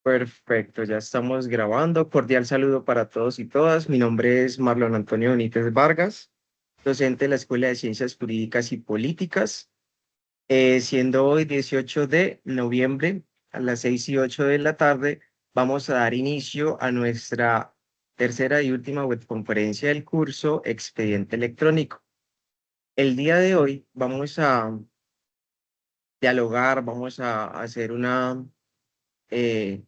Perfecto, ya estamos grabando. Cordial saludo para todos y todas. Mi nombre es Marlon Antonio Benítez Vargas, docente de la Escuela de Ciencias Jurídicas y Políticas, siendo hoy 18 de noviembre a las 6:08 de la tarde, vamos a dar inicio a nuestra tercera y última webconferencia del curso Expediente Electrónico. El día de hoy vamos a dialogar, vamos a hacer una eh,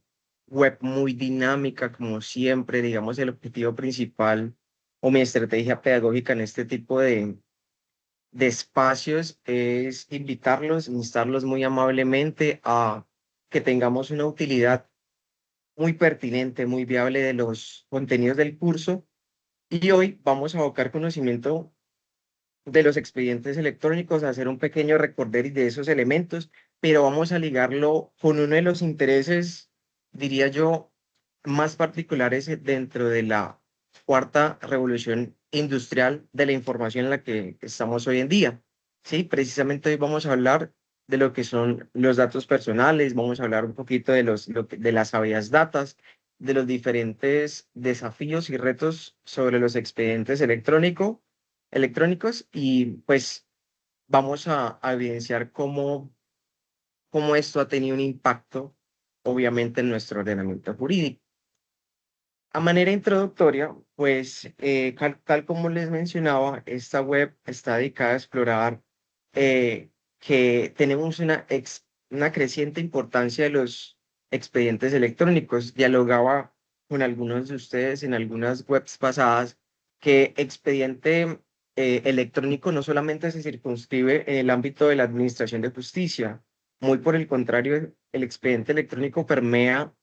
web muy dinámica, como siempre. Digamos, el objetivo principal o mi estrategia pedagógica en este tipo de espacios es invitarlos, instarlos muy amablemente a que tengamos una utilidad muy pertinente, muy viable de los contenidos del curso. Y hoy vamos a abocar conocimiento de los expedientes electrónicos, a hacer un pequeño recorderis de esos elementos, pero vamos a ligarlo con uno de los intereses, diría yo, más particulares dentro de la cuarta revolución industrial de la información en la que estamos hoy en día. Sí, precisamente hoy vamos a hablar de lo que son los datos personales, vamos a hablar un poquito de de las habeas datas, de los diferentes desafíos y retos sobre los expedientes electrónicos, y pues vamos a evidenciar cómo esto ha tenido un impacto, obviamente, en nuestro ordenamiento jurídico. A manera introductoria, pues tal como les mencionaba, esta web está dedicada a explorar que tenemos una creciente importancia de los expedientes electrónicos. Dialogaba con algunos de ustedes en algunas webs pasadas que expediente electrónico no solamente se circunscribe en el ámbito de la administración de justicia. Muy por el contrario, el expediente electrónico permea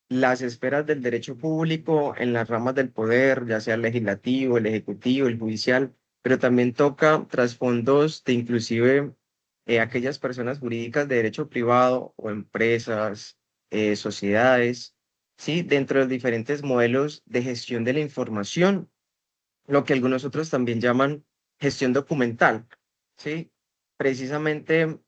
las esferas del derecho público en las ramas del poder, ya sea el legislativo, el ejecutivo, el judicial, pero también toca trasfondos de inclusive aquellas personas jurídicas de derecho privado o empresas, sociedades, ¿sí? Dentro de los diferentes modelos de gestión de la información, lo que algunos otros también llaman gestión documental, ¿sí? Precisamente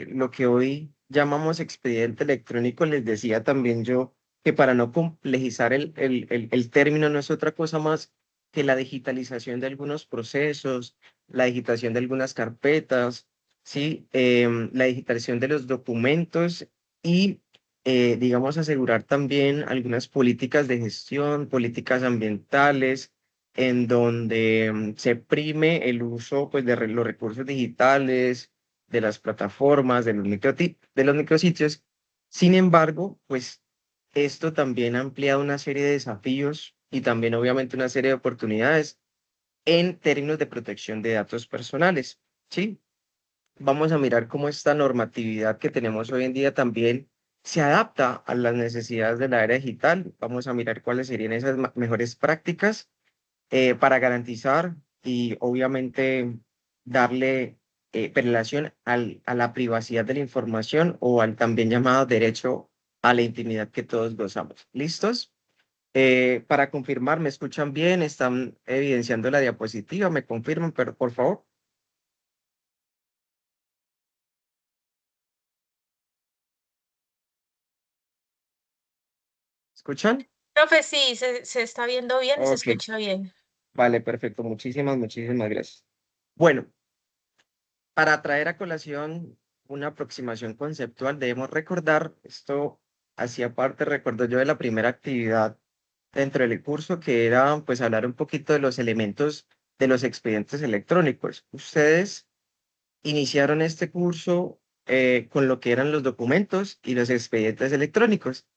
lo que hoy llamamos expediente electrónico, les decía también yo que para no complejizar el término, no es otra cosa más que la digitalización de algunos procesos, la digitalización de algunas carpetas, ¿sí? La digitalización de los documentos y, digamos, asegurar también algunas políticas de gestión, políticas ambientales, en donde se prime el uso, pues, de los recursos digitales, de las plataformas, de los micrositios. Sin embargo, pues esto también ha ampliado una serie de desafíos y también obviamente una serie de oportunidades en términos de protección de datos personales, ¿sí? Vamos a mirar cómo esta normatividad que tenemos hoy en día también se adapta a las necesidades de la era digital. Vamos a mirar cuáles serían esas mejores prácticas para garantizar y obviamente darle prelación a la privacidad de la información, o al también llamado derecho a la intimidad que todos gozamos. ¿Listos? Para confirmar, ¿me escuchan bien? ¿Están evidenciando la diapositiva? ¿Me confirman, pero por favor? ¿Escuchan? Profe, sí, se está viendo bien y se Ok, escucha bien. vale, perfecto. Muchísimas gracias. Bueno, para traer a colación una aproximación conceptual, debemos recordar, esto hacía parte, recuerdo yo, de la primera actividad dentro del curso, que era pues hablar un poquito de los elementos de los expedientes electrónicos. Ustedes iniciaron este curso con lo que eran los documentos y los expedientes electrónicos.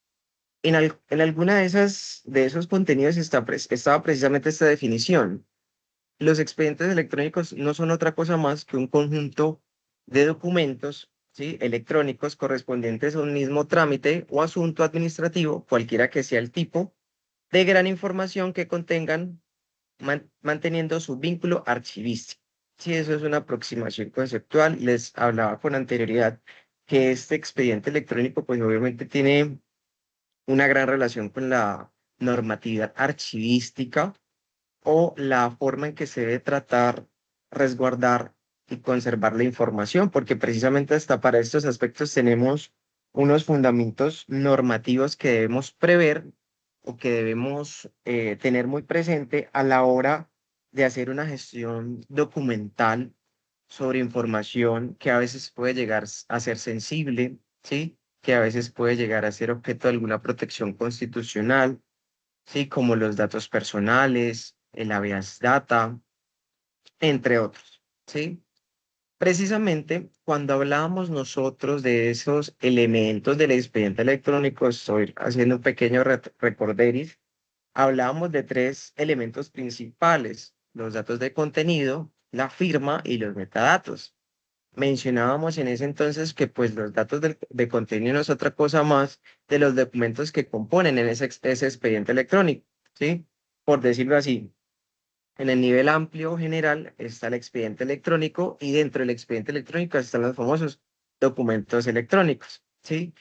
En alguna de esos contenidos estaba precisamente esta definición. Los expedientes electrónicos no son otra cosa más que un conjunto de documentos, ¿sí? Electrónicos correspondientes a un mismo trámite o asunto administrativo, cualquiera que sea el tipo, de gran información que contengan, manteniendo su vínculo archivístico. Sí, eso es una aproximación conceptual. Les hablaba con anterioridad que este expediente electrónico, pues obviamente tiene una gran relación con la normatividad archivística, o la forma en que se debe tratar, resguardar y conservar la información, porque precisamente hasta para estos aspectos tenemos unos fundamentos normativos que debemos prever o que debemos tener muy presente a la hora de hacer una gestión documental sobre información que a veces puede llegar a ser sensible, ¿sí? Que a veces puede llegar a ser objeto de alguna protección constitucional, ¿sí? Como los datos personales, el habeas data, entre otros, ¿sí? Precisamente cuando hablábamos nosotros de esos elementos del expediente electrónico, estoy haciendo un pequeño recorderis, hablábamos de tres elementos principales: los datos de contenido, la firma y los metadatos. Mencionábamos en ese entonces que pues los datos de contenido no es otra cosa más de los documentos que componen en ese expediente electrónico, ¿sí? Por decirlo así. En el nivel amplio general está el expediente electrónico y dentro del expediente electrónico están los famosos documentos electrónicos, ¿sí?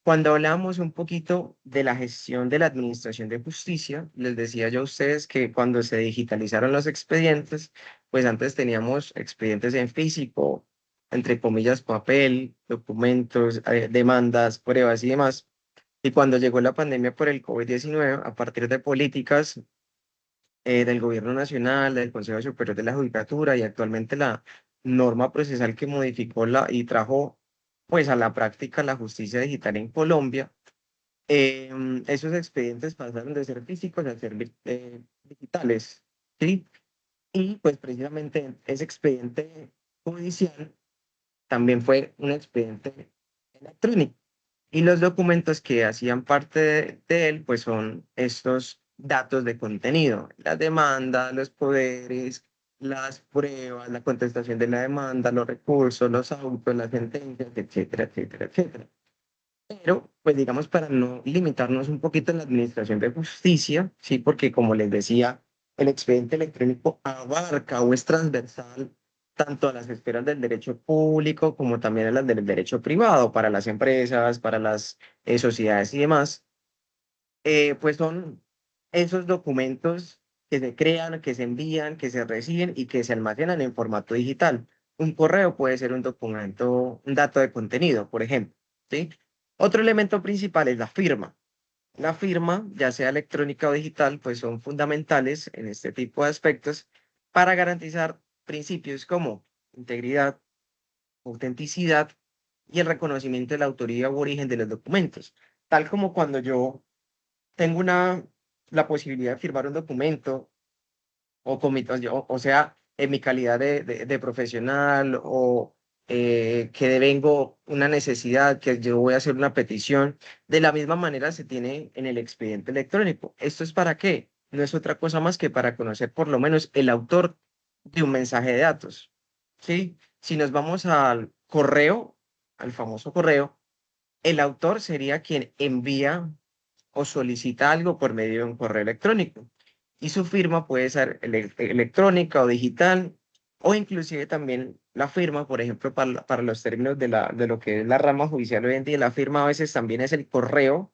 Cuando hablamos un poquito de la gestión de la administración de justicia, les decía yo a ustedes que cuando se digitalizaron los expedientes, pues antes teníamos expedientes en físico, entre comillas, papel, documentos, demandas, pruebas y demás. Y cuando llegó la pandemia por el COVID-19, a partir de políticas del Gobierno Nacional, del Consejo Superior de la Judicatura y actualmente la norma procesal que modificó y trajo pues a la práctica la justicia digital en Colombia, esos expedientes pasaron de ser físicos a ser digitales, ¿sí? Y pues precisamente ese expediente judicial también fue un expediente electrónico. Y los documentos que hacían parte de él, pues son estos datos de contenido: la demanda, los poderes, las pruebas, la contestación de la demanda, los recursos, los autos, las sentencias, etcétera, etcétera, etcétera. Pero, pues digamos, para no limitarnos un poquito en la administración de justicia, sí, porque como les decía, el expediente electrónico abarca o es transversal tanto a las esferas del derecho público como también a las del derecho privado, para las empresas, para las sociedades y demás. Pues son esos documentos que se crean, que se envían, que se reciben y que se almacenan en formato digital. Un correo puede ser un documento, un dato de contenido, por ejemplo, ¿sí? Otro elemento principal es la firma. La firma, ya sea electrónica o digital, pues son fundamentales en este tipo de aspectos para garantizar principios como integridad, autenticidad y el reconocimiento de la autoría u origen de los documentos. Tal como cuando yo tengo la posibilidad de firmar un documento o, o sea, en mi calidad de profesional o que devengo una necesidad, que yo voy a hacer una petición, de la misma manera se tiene en el expediente electrónico. ¿Esto es para qué? No es otra cosa más que para conocer por lo menos el autor de un mensaje de datos, ¿sí? Si nos vamos al correo, al famoso correo, el autor sería quien envía o solicita algo por medio de un correo electrónico. Y su firma puede ser electrónica o digital, o inclusive también la firma, por ejemplo, para los términos de lo que es la rama judicial hoy en día, la firma a veces también es el correo,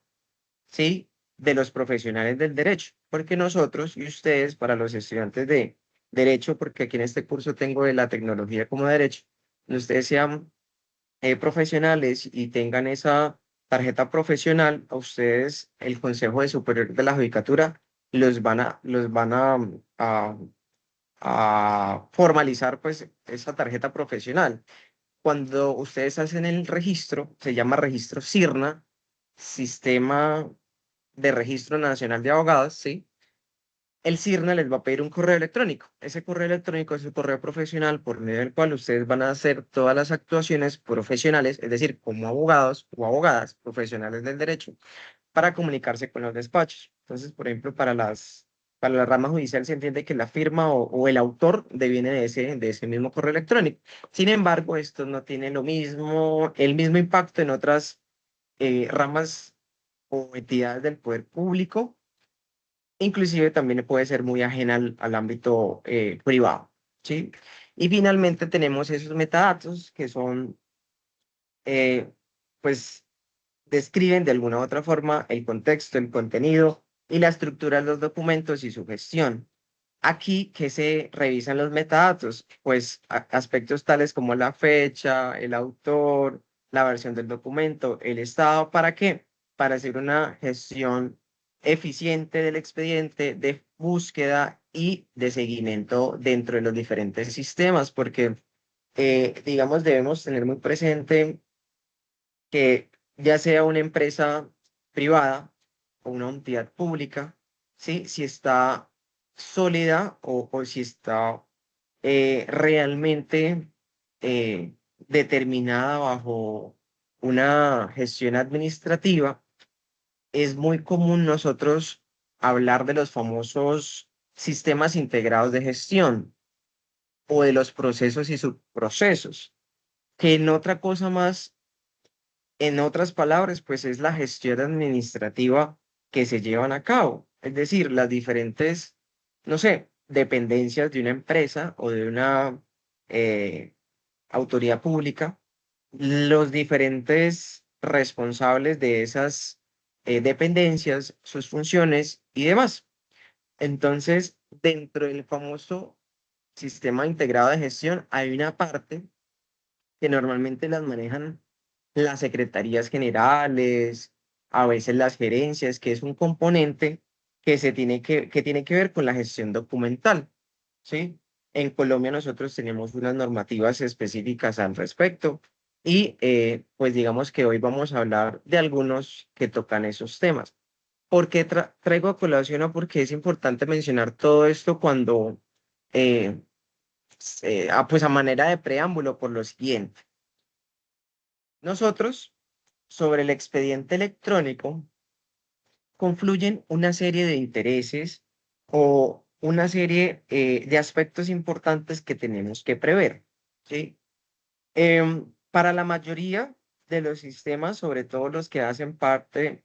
¿sí? De los profesionales del derecho, porque nosotros y ustedes, para los estudiantes de derecho, porque aquí en este curso tengo de la tecnología como derecho, ustedes sean profesionales y tengan esa tarjeta profesional, a ustedes el Consejo de Superior de la Judicatura los van a formalizar pues esa tarjeta profesional. Cuando ustedes hacen el registro, se llama registro SIRNA, Sistema de Registro Nacional de Abogados, ¿sí? El CIRNA les va a pedir un correo electrónico. Ese correo electrónico es el correo profesional por medio del cual ustedes van a hacer todas las actuaciones profesionales, es decir, como abogados o abogadas profesionales del derecho, para comunicarse con los despachos. Entonces, por ejemplo, para la rama judicial se entiende que la firma o el autor deviene de ese mismo correo electrónico. Sin embargo, esto no tiene el mismo impacto en otras ramas o entidades del poder público. Inclusive también puede ser muy ajena al ámbito privado, ¿sí? Y finalmente tenemos esos metadatos que son, eh, pues, describen de alguna u otra forma el contexto, el contenido y la estructura de los documentos y su gestión. Aquí, ¿qué se revisan los metadatos? Pues aspectos tales como la fecha, el autor, la versión del documento, el estado, ¿para qué? Para hacer una gestión eficiente del expediente de búsqueda y de seguimiento dentro de los diferentes sistemas, porque, digamos, debemos tener muy presente que ya sea una empresa privada o una entidad pública, ¿sí? Si está sólida o si está realmente determinada bajo una gestión administrativa, es muy común nosotros hablar de los famosos sistemas integrados de gestión o de los procesos y subprocesos, que en otra cosa más, en otras palabras, pues es la gestión administrativa que se llevan a cabo. Es decir, las diferentes, no sé, dependencias de una empresa o de una eh, autoridad pública, los diferentes responsables de esas dependencias, sus funciones y demás. Entonces, dentro del famoso sistema integrado de gestión, hay una parte que normalmente las manejan las secretarías generales, a veces las gerencias, que es un componente que tiene que ver con la gestión documental, ¿sí? En Colombia nosotros tenemos unas normativas específicas al respecto y pues digamos que hoy vamos a hablar de algunos que tocan esos temas. ¿Por qué traigo a colación o por qué es importante mencionar todo esto cuando, eh, pues a manera de preámbulo por lo siguiente? Nosotros, sobre el expediente electrónico, confluyen una serie de intereses o una serie de aspectos importantes que tenemos que prever, ¿sí? Para la mayoría de los sistemas, sobre todo los que hacen parte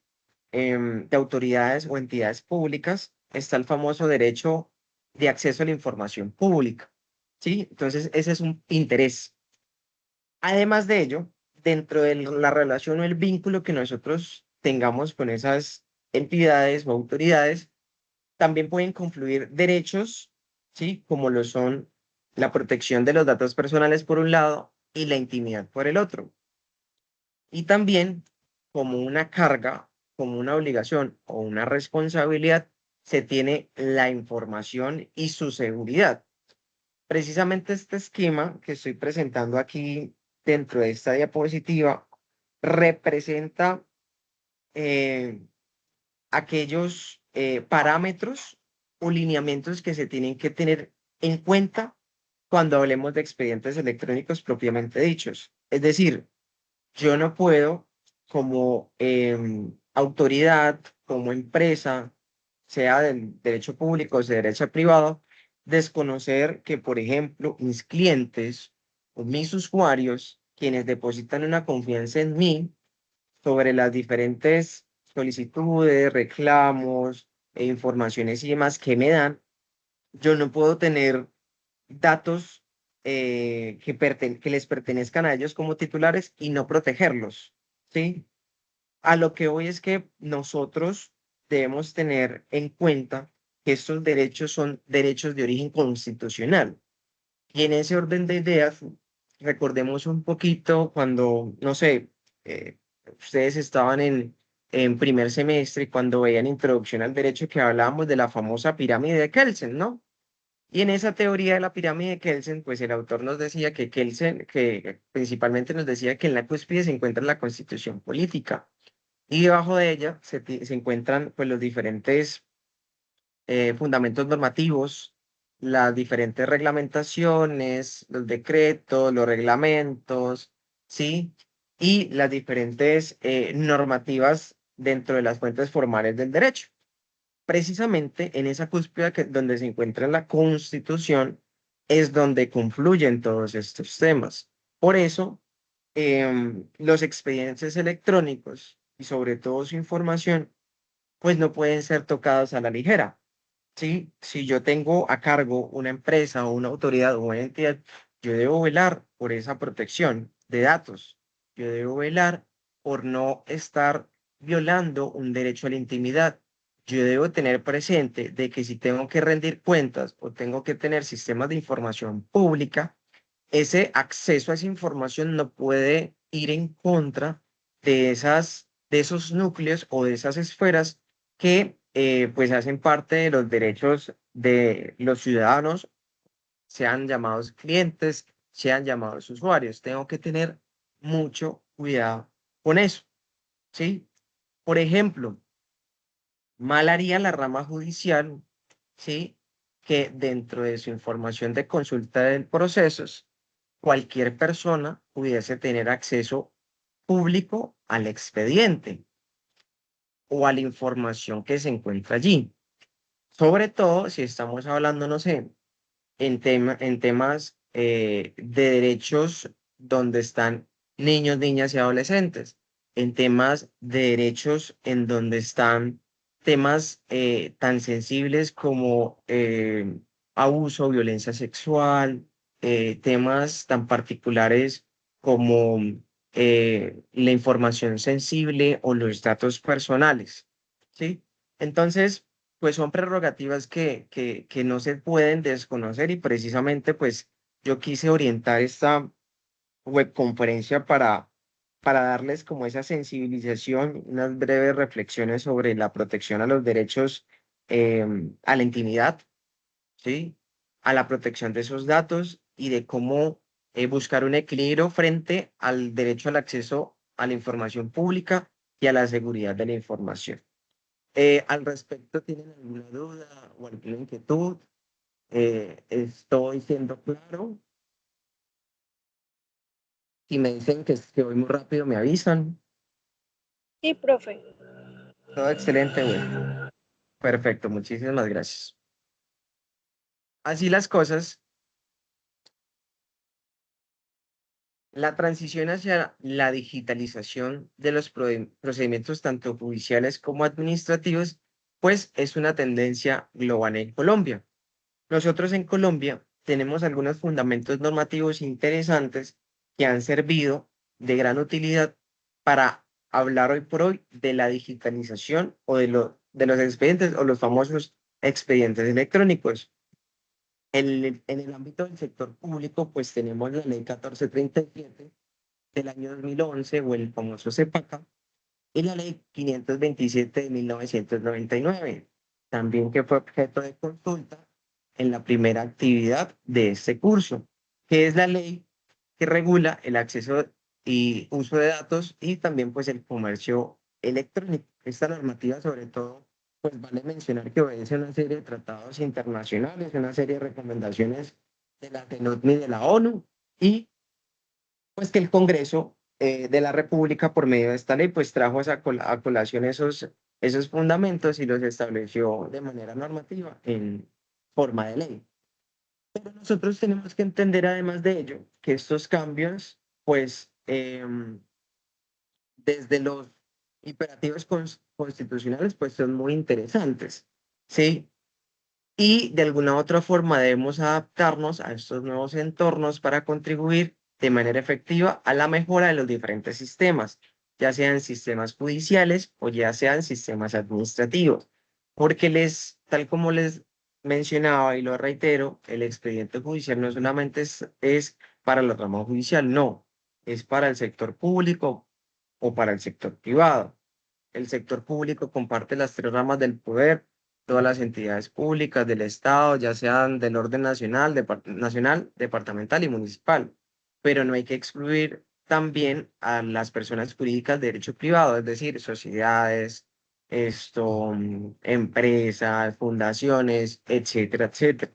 de autoridades o entidades públicas, está el famoso derecho de acceso a la información pública, ¿sí? Entonces, ese es un interés. Además de ello, dentro de la relación o el vínculo que nosotros tengamos con esas entidades o autoridades, también pueden confluir derechos, ¿sí? Como lo son la protección de los datos personales por un lado y la intimidad por el otro. Y también como una carga, como una obligación o una responsabilidad, se tiene la información y su seguridad. Precisamente este esquema que estoy presentando aquí dentro de esta diapositiva representa eh, aquellos parámetros o lineamientos que se tienen que tener en cuenta cuando hablemos de expedientes electrónicos propiamente dichos. Es decir, yo no puedo como autoridad, como empresa, sea del derecho público o de derecho privado, desconocer que, por ejemplo, mis clientes o mis usuarios, quienes depositan una confianza en mí sobre las diferentes solicitudes, reclamos e informaciones y demás que me dan, yo no puedo tener datos que les pertenezcan a ellos como titulares y no protegerlos, ¿sí? A lo que hoy es que nosotros debemos tener en cuenta que estos derechos son derechos de origen constitucional. Y en ese orden de ideas, recordemos un poquito cuando, no sé, ustedes estaban en primer semestre cuando veían Introducción al Derecho que hablábamos de la famosa pirámide de Kelsen, ¿no? Y en esa teoría de la pirámide de Kelsen, pues el autor nos decía que Kelsen, que principalmente nos decía que en la cúspide se encuentra la constitución política y debajo de ella se encuentran pues los diferentes fundamentos normativos, las diferentes reglamentaciones, los decretos, los reglamentos, ¿sí? Y las diferentes normativas dentro de las fuentes formales del derecho. Precisamente en esa cúspide donde se encuentra la Constitución es donde confluyen todos estos temas. Por eso, los expedientes electrónicos y sobre todo su información, pues no pueden ser tocados a la ligera. ¿Sí? Si yo tengo a cargo una empresa o una autoridad o una entidad, yo debo velar por esa protección de datos. Yo debo velar por no estar violando un derecho a la intimidad. Yo debo tener presente de que si tengo que rendir cuentas o tengo que tener sistemas de información pública, ese acceso a esa información no puede ir en contra de esos núcleos o de esas esferas que pues hacen parte de los derechos de los ciudadanos, sean llamados clientes, sean llamados usuarios. Tengo que tener mucho cuidado con eso, ¿sí? Por ejemplo, mal haría la rama judicial, ¿sí? Que dentro de su información de consulta de procesos, cualquier persona pudiese tener acceso público al expediente o a la información que se encuentra allí. Sobre todo si estamos hablando, no sé, en temas de derechos donde están niños, niñas y adolescentes, en temas de derechos en donde están temas tan sensibles como abuso, violencia sexual, temas tan particulares como la información sensible o los datos personales, ¿sí? Entonces, pues son prerrogativas que no se pueden desconocer y precisamente pues yo quise orientar esta webconferencia para darles como esa sensibilización, unas breves reflexiones sobre la protección a los derechos, a la intimidad, ¿sí? A la protección de esos datos y de cómo buscar un equilibrio frente al derecho al acceso a la información pública y a la seguridad de la información. Al respecto, ¿tienen alguna duda o alguna inquietud? Estoy siendo claro. Si me dicen que voy muy rápido, me avisan. Sí, profe. Todo excelente, bueno. Perfecto, muchísimas gracias. Así las cosas, la transición hacia la digitalización de los procedimientos tanto judiciales como administrativos, pues es una tendencia global en Colombia. Nosotros en Colombia tenemos algunos fundamentos normativos interesantes que han servido de gran utilidad para hablar hoy por hoy de la digitalización o de los expedientes o los famosos expedientes electrónicos. En el ámbito del sector público, pues tenemos la ley 1437 del año 2011 o el famoso CEPACA y la ley 527 de 1999, también que fue objeto de consulta en la primera actividad de este curso, que es la ley que regula el acceso y uso de datos y también pues el comercio electrónico. Esta normativa sobre todo pues vale mencionar que obedece a una serie de tratados internacionales, una serie de recomendaciones de la TENUTMI y de la ONU y pues que el Congreso de la República, por medio de esta ley, pues trajo a colación esos fundamentos y los estableció de manera normativa en forma de ley. Pero nosotros tenemos que entender, además de ello, que estos cambios, pues, desde los imperativos constitucionales, pues son muy interesantes, ¿sí? Y de alguna u otra forma debemos adaptarnos a estos nuevos entornos para contribuir de manera efectiva a la mejora de los diferentes sistemas, ya sean sistemas judiciales o ya sean sistemas administrativos, porque tal como les mencionaba y lo reitero, el expediente judicial no solamente es para la rama judicial, no, es para el sector público o para el sector privado. El sector público comparte las tres ramas del poder, todas las entidades públicas del Estado, ya sean del orden nacional, nacional, departamental y municipal. Pero no hay que excluir también a las personas jurídicas de derecho privado, es decir, sociedades, empresas, fundaciones, etcétera, etcétera.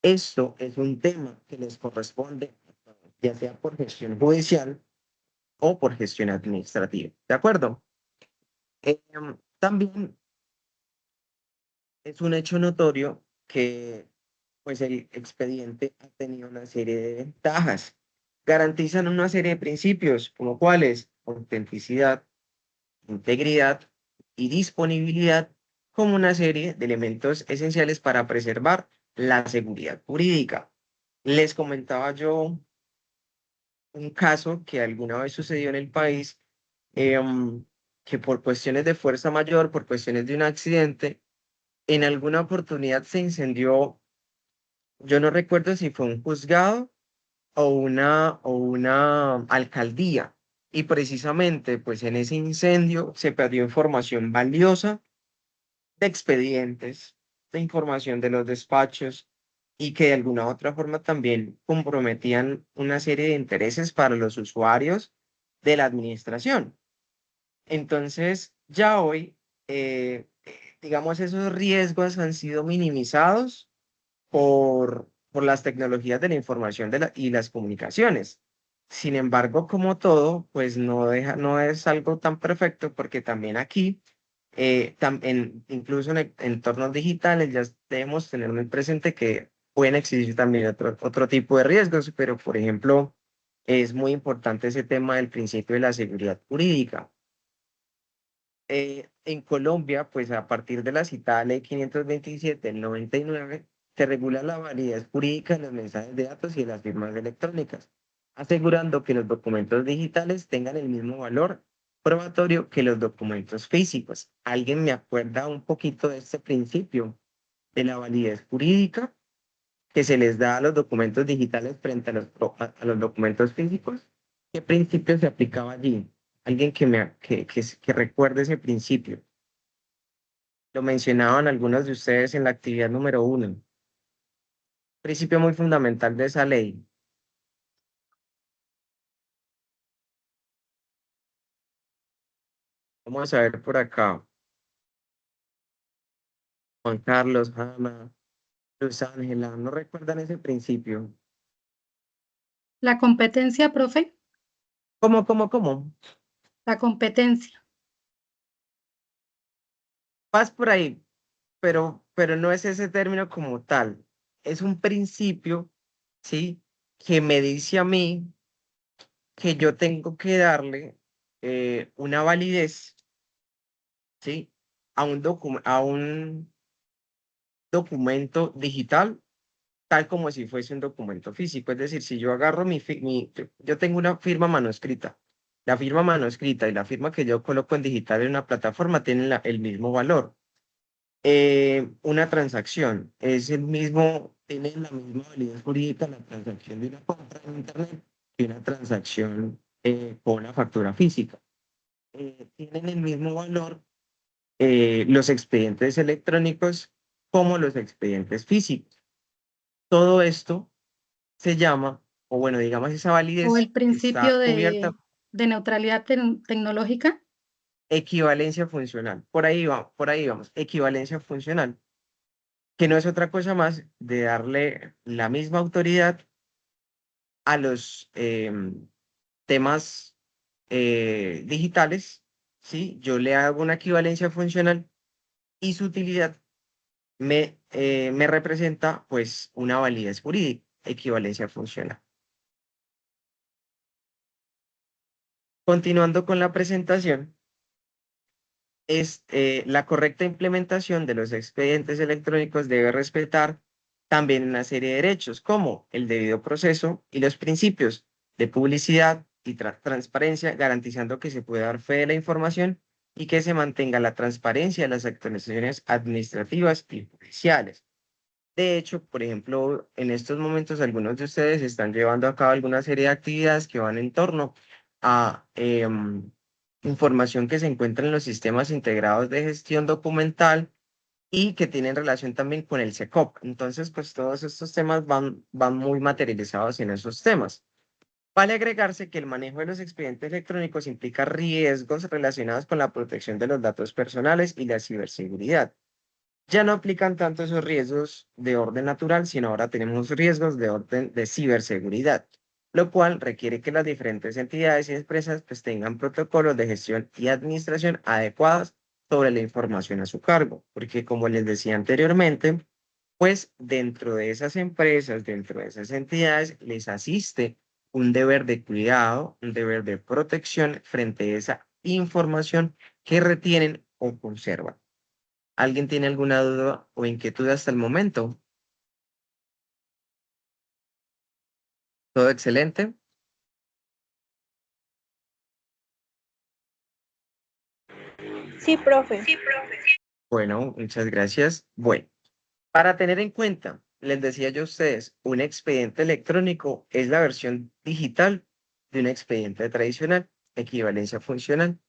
Esto es un tema que les corresponde, ya sea por gestión judicial o por gestión administrativa. ¿De acuerdo? También es un hecho notorio que pues el expediente ha tenido una serie de ventajas. Garantizan una serie de principios, como cuáles autenticidad, integridad y disponibilidad, como una serie de elementos esenciales para preservar la seguridad jurídica. Les comentaba yo un caso que alguna vez sucedió en el país, que por cuestiones de fuerza mayor, por cuestiones de un accidente, en alguna oportunidad se incendió, yo no recuerdo si fue un juzgado o una alcaldía. Y precisamente, pues en ese incendio se perdió información valiosa de expedientes, de información de los despachos y que de alguna u otra forma también comprometían una serie de intereses para los usuarios de la administración. Entonces, ya hoy, digamos, esos riesgos han sido minimizados por las tecnologías de la información y las comunicaciones. Sin embargo, como todo, pues no es algo tan perfecto porque también aquí, incluso en entornos digitales, ya debemos tener muy presente que pueden existir también otro tipo de riesgos, pero por ejemplo, es muy importante ese tema del principio de la seguridad jurídica. En Colombia, pues a partir de la citada Ley 527 del 99, se regula la validez jurídica de los mensajes de datos y de las firmas electrónicas, asegurando que los documentos digitales tengan el mismo valor probatorio que los documentos físicos. ¿Alguien me acuerda un poquito de este principio de la validez jurídica que se les da a los documentos digitales frente a los documentos físicos? ¿Qué principio se aplicaba allí? Alguien que recuerde ese principio. Lo mencionaban algunos de ustedes en la actividad número 1. Principio muy fundamental de esa ley. Vamos a ver por acá. Juan Carlos, Hanna, Luz Ángela, ¿no recuerdan ese principio? La competencia, profe, ¿Cómo? la competencia. Vas por ahí, pero no es ese término como tal. Es un principio, ¿sí? Que me dice a mí que yo tengo que darle una validez, ¿sí? A un documento digital, tal como si fuese un documento físico. Es decir, si yo agarro yo tengo una firma manuscrita. La firma manuscrita y la firma que yo coloco en digital en una plataforma tienen el mismo valor. Una transacción es tiene la misma validez jurídica la transacción de una compra en Internet que una transacción con una factura física. Tienen el mismo valor los expedientes electrónicos como los expedientes físicos. Todo esto se llama, o bueno, digamos, esa O el validez principio está cubierta de neutralidad tecnológica. equivalencia funcional. Por ahí vamos, equivalencia funcional, que no es otra cosa más de darle la misma autoridad a los temas digitales, ¿sí? Yo le hago una equivalencia funcional y su utilidad me representa pues una validez jurídica, equivalencia funcional. Continuando con la presentación, la correcta implementación de los expedientes electrónicos debe respetar también una serie de derechos, como el debido proceso y los principios de publicidad y transparencia, garantizando que se pueda dar fe de la información y que se mantenga la transparencia de las actualizaciones administrativas y judiciales. De hecho, por ejemplo, en estos momentos algunos de ustedes están llevando a cabo alguna serie de actividades que van en torno a información que se encuentra en los sistemas integrados de gestión documental y que tienen relación también con el SECOP. Entonces, pues todos estos temas van muy materializados en esos temas. Vale agregarse que el manejo de los expedientes electrónicos implica riesgos relacionados con la protección de los datos personales y la ciberseguridad. Ya no aplican tanto esos riesgos de orden natural, sino ahora tenemos riesgos de orden de ciberseguridad, lo cual requiere que las diferentes entidades y empresas pues tengan protocolos de gestión y administración adecuados sobre la información a su cargo, porque como les decía anteriormente, pues dentro de esas empresas, dentro de esas entidades, les asiste un deber de cuidado, un deber de protección frente a esa información que retienen o conservan. ¿Alguien tiene alguna duda o inquietud hasta el momento? ¿Todo excelente? Sí, profe. Bueno, muchas gracias. Bueno, para tener en cuenta les decía yo a ustedes, un expediente electrónico es la versión digital de un expediente tradicional, equivalencia funcional.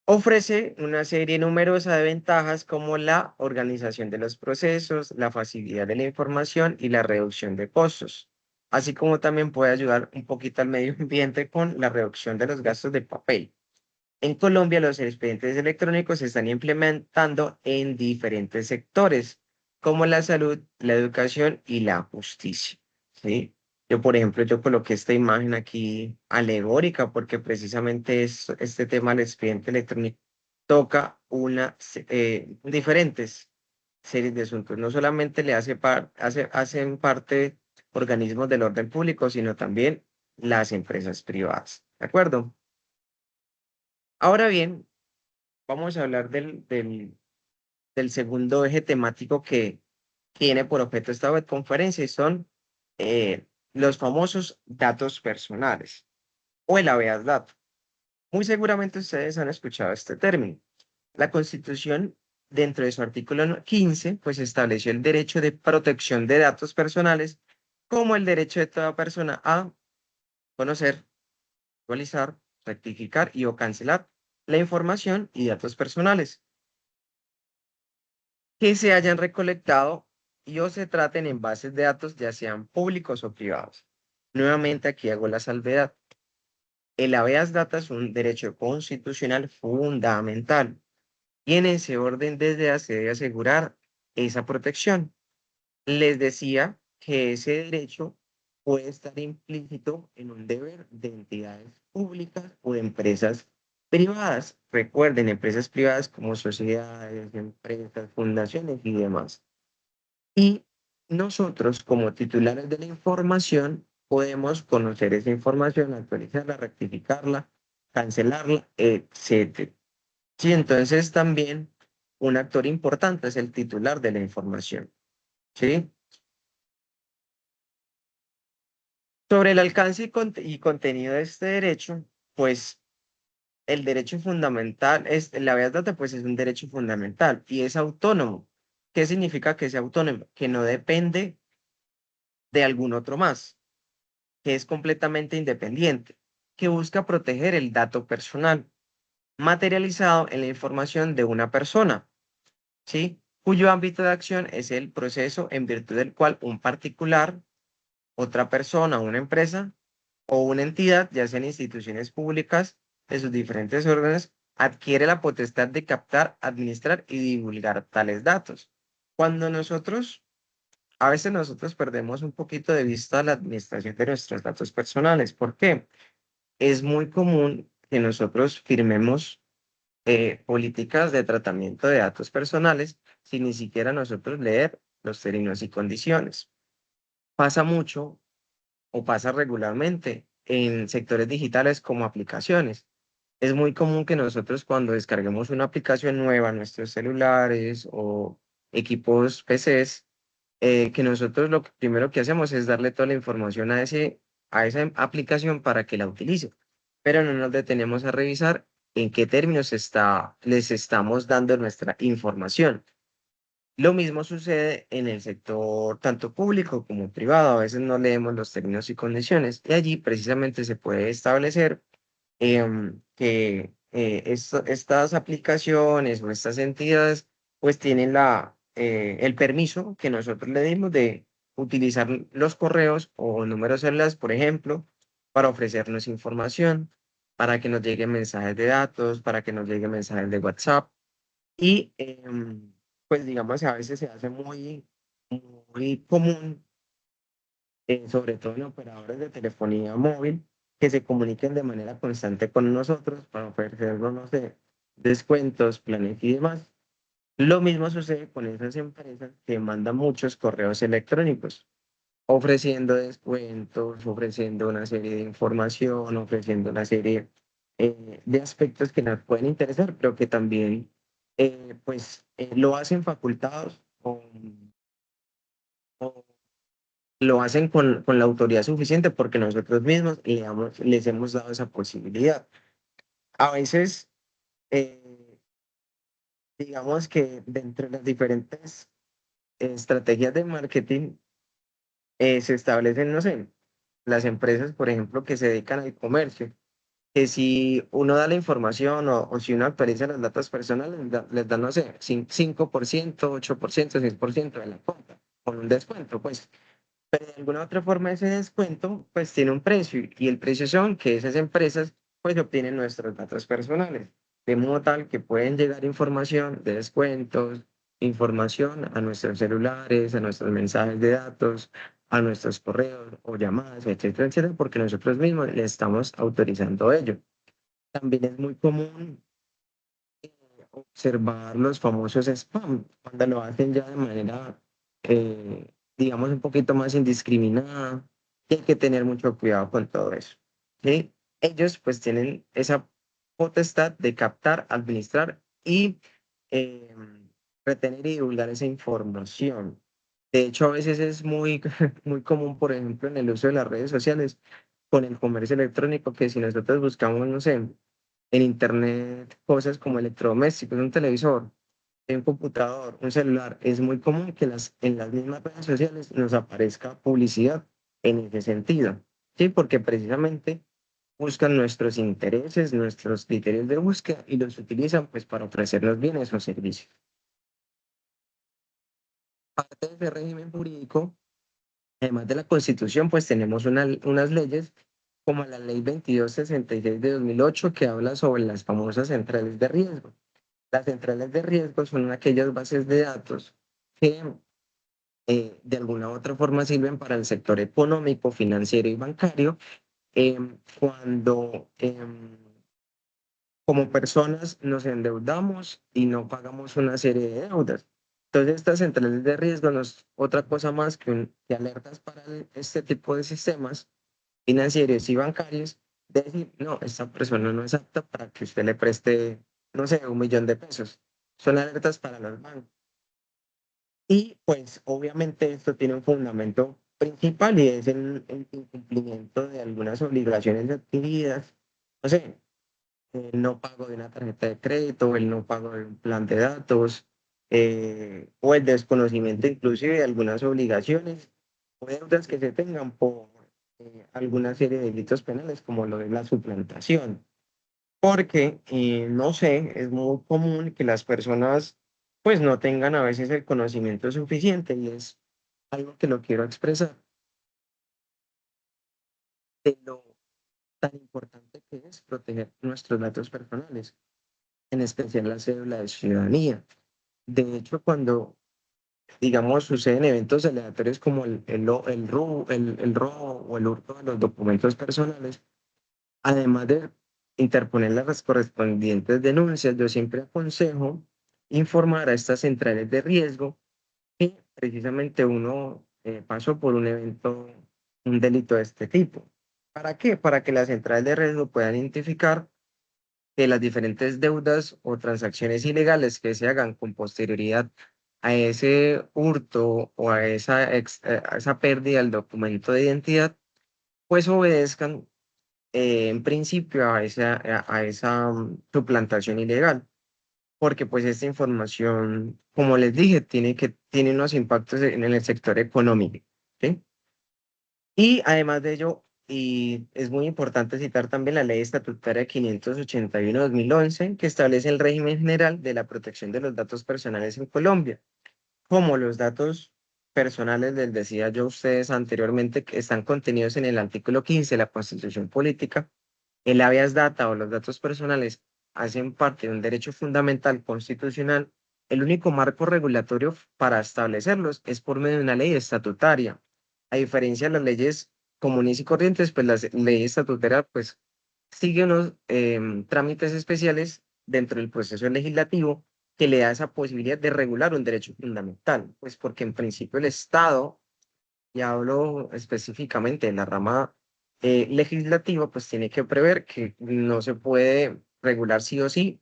Ofrece una serie numerosa de ventajas como la organización de los procesos, la facilidad de la información y la reducción de costos, así como también puede ayudar un poquito al medio ambiente con la reducción de los gastos de papel. En Colombia, los expedientes electrónicos se están implementando en diferentes sectores, como la salud, la educación y la justicia. ¿Sí? Yo, por ejemplo, yo coloqué esta imagen aquí alegórica porque precisamente este tema del expediente electrónico toca diferentes series de asuntos. No solamente hacen parte organismos del orden público, sino también las empresas privadas. ¿De acuerdo? Ahora bien, vamos a hablar del segundo eje temático que tiene por objeto esta webconferencia y son los famosos datos personales o el habeas data. Muy seguramente ustedes han escuchado este término. La Constitución, dentro de su artículo 15, pues estableció el derecho de protección de datos personales como el derecho de toda persona a conocer, actualizar, rectificar y o cancelar la información y datos personales que se hayan recolectado y o se traten en bases de datos, ya sean públicos o privados. Nuevamente aquí hago la salvedad. El habeas data es un derecho constitucional fundamental y en ese orden desde se debe asegurar esa protección. Les decía que ese derecho puede estar implícito en un deber de entidades públicas o de empresas privadas. Recuerden, empresas privadas como sociedades, empresas, fundaciones y demás. Y nosotros, como titulares de la información, podemos conocer esa información, actualizarla, rectificarla, cancelarla, etcétera. Sí, entonces también un actor importante es el titular de la información. ¿Sí? Sobre el alcance y contenido de este derecho, pues el derecho fundamental, la habeas data, pues es un derecho fundamental y es autónomo. ¿Qué significa que sea autónomo? Que no depende de algún otro más, que es completamente independiente, que busca proteger el dato personal materializado en la información de una persona, ¿sí? Cuyo ámbito de acción es el proceso en virtud del cual un particular, otra persona, una empresa o una entidad, ya sean instituciones públicas de sus diferentes órdenes, adquiere la potestad de captar, administrar y divulgar tales datos. Cuando a veces nosotros perdemos un poquito de vista la administración de nuestros datos personales. ¿Por qué? Es muy común que nosotros firmemos políticas de tratamiento de datos personales sin ni siquiera nosotros leer los términos y condiciones. Pasa mucho o pasa regularmente en sectores digitales como aplicaciones. Es muy común que nosotros cuando descarguemos una aplicación nueva en nuestros celulares o equipos PCs, que nosotros lo primero que hacemos es darle toda la información a esa aplicación para que la utilice, pero no nos detenemos a revisar en qué términos les estamos dando nuestra información. Lo mismo sucede en el sector tanto público como privado. A veces no leemos los términos y condiciones y allí precisamente se puede establecer que estas aplicaciones o estas entidades pues tienen el permiso que nosotros le dimos de utilizar los correos o números celulares, por ejemplo, para ofrecernos información, para que nos lleguen mensajes de datos, para que nos lleguen mensajes de WhatsApp y pues digamos a veces se hace muy común, sobre todo en operadores de telefonía móvil, que se comuniquen de manera constante con nosotros para ofrecernos, no sé, descuentos, planes y demás. Lo mismo sucede con esas empresas que mandan muchos correos electrónicos, ofreciendo descuentos, ofreciendo una serie de información, ofreciendo una serie de aspectos que nos pueden interesar, pero que también lo hacen facultados o lo hacen con la autoridad suficiente porque nosotros mismos les hemos dado esa posibilidad. A veces, eh, digamos que dentro de las diferentes estrategias de marketing se establecen, no sé, las empresas, por ejemplo, que se dedican al comercio, que si uno da la información o si uno actualiza los datos personales, les da, no sé, 5%, 8%, 6% de la compra, con un descuento, pues. Pero de alguna otra forma ese descuento, pues tiene un precio y el precio son que esas empresas, pues obtienen nuestros datos personales, de modo tal que pueden llegar información de descuentos, información a nuestros celulares, a nuestros mensajes de datos, a nuestros correos o llamadas, etcétera, etcétera, porque nosotros mismos le estamos autorizando ello. También es muy común observar los famosos spam, cuando lo hacen ya de manera, digamos, un poquito más indiscriminada, y hay que tener mucho cuidado con todo eso. ¿Sí? Ellos pues tienen esa potestad de captar, administrar y eh, retener y divulgar esa información. De hecho, a veces es muy, muy común, por ejemplo, en el uso de las redes sociales, con el comercio electrónico, que si nosotros buscamos, no sé, en internet cosas como electrodomésticos, un televisor, un computador, un celular, es muy común que en las mismas redes sociales nos aparezca publicidad en ese sentido, ¿sí? Porque precisamente buscan nuestros intereses, nuestros criterios de búsqueda y los utilizan pues para ofrecernos bienes o servicios. Parte de ese régimen jurídico, además de la Constitución, pues tenemos unas leyes como la Ley 2266 de 2008 que habla sobre las famosas centrales de riesgo. Las centrales de riesgo son aquellas bases de datos que de alguna u otra forma sirven para el sector económico, financiero y bancario cuando como personas nos endeudamos y no pagamos una serie de deudas. Entonces, estas centrales de riesgo no es otra cosa más que alertas para este tipo de sistemas financieros y bancarios de decir, no, esta persona no es apta para que usted le preste, no sé, 1 millón de pesos. Son alertas para los bancos. Y pues obviamente esto tiene un fundamento principal y es el incumplimiento de algunas obligaciones adquiridas. No sé, el no pago de una tarjeta de crédito, el no pago de un plan de datos, o el desconocimiento inclusive de algunas obligaciones o deudas que se tengan por alguna serie de delitos penales como lo de la suplantación. Porque, no sé, es muy común que las personas pues no tengan a veces el conocimiento suficiente y es algo que lo quiero expresar de lo tan importante que es proteger nuestros datos personales, en especial la cédula de ciudadanía. De hecho, cuando, digamos, suceden eventos aleatorios como el robo o el hurto de los documentos personales, además de interponer las correspondientes denuncias, yo siempre aconsejo informar a estas centrales de riesgo que precisamente uno pasó por un evento, un delito de este tipo. ¿Para qué? Para que las centrales de riesgo puedan identificar que las diferentes deudas o transacciones ilegales que se hagan con posterioridad a ese hurto o a esa pérdida del documento de identidad, pues obedezcan en principio a esa suplantación ilegal, porque pues esta información, como les dije, tiene unos impactos en el sector económico, ¿sí? Y además de ello, y es muy importante citar también la Ley Estatutaria 581/2011, que establece el régimen general de la protección de los datos personales en Colombia, como los datos personales, les decía yo a ustedes anteriormente, que están contenidos en el artículo 15 de la Constitución Política. El habeas data o los datos personales hacen parte de un derecho fundamental constitucional. El único marco regulatorio para establecerlos es por medio de una ley estatutaria. A diferencia de las leyes comunes y corrientes, pues la ley estatutaria pues sigue unos trámites especiales dentro del proceso legislativo que le da esa posibilidad de regular un derecho fundamental, pues porque en principio el Estado, y hablo específicamente de la rama legislativa, pues tiene que prever que no se puede regular sí o sí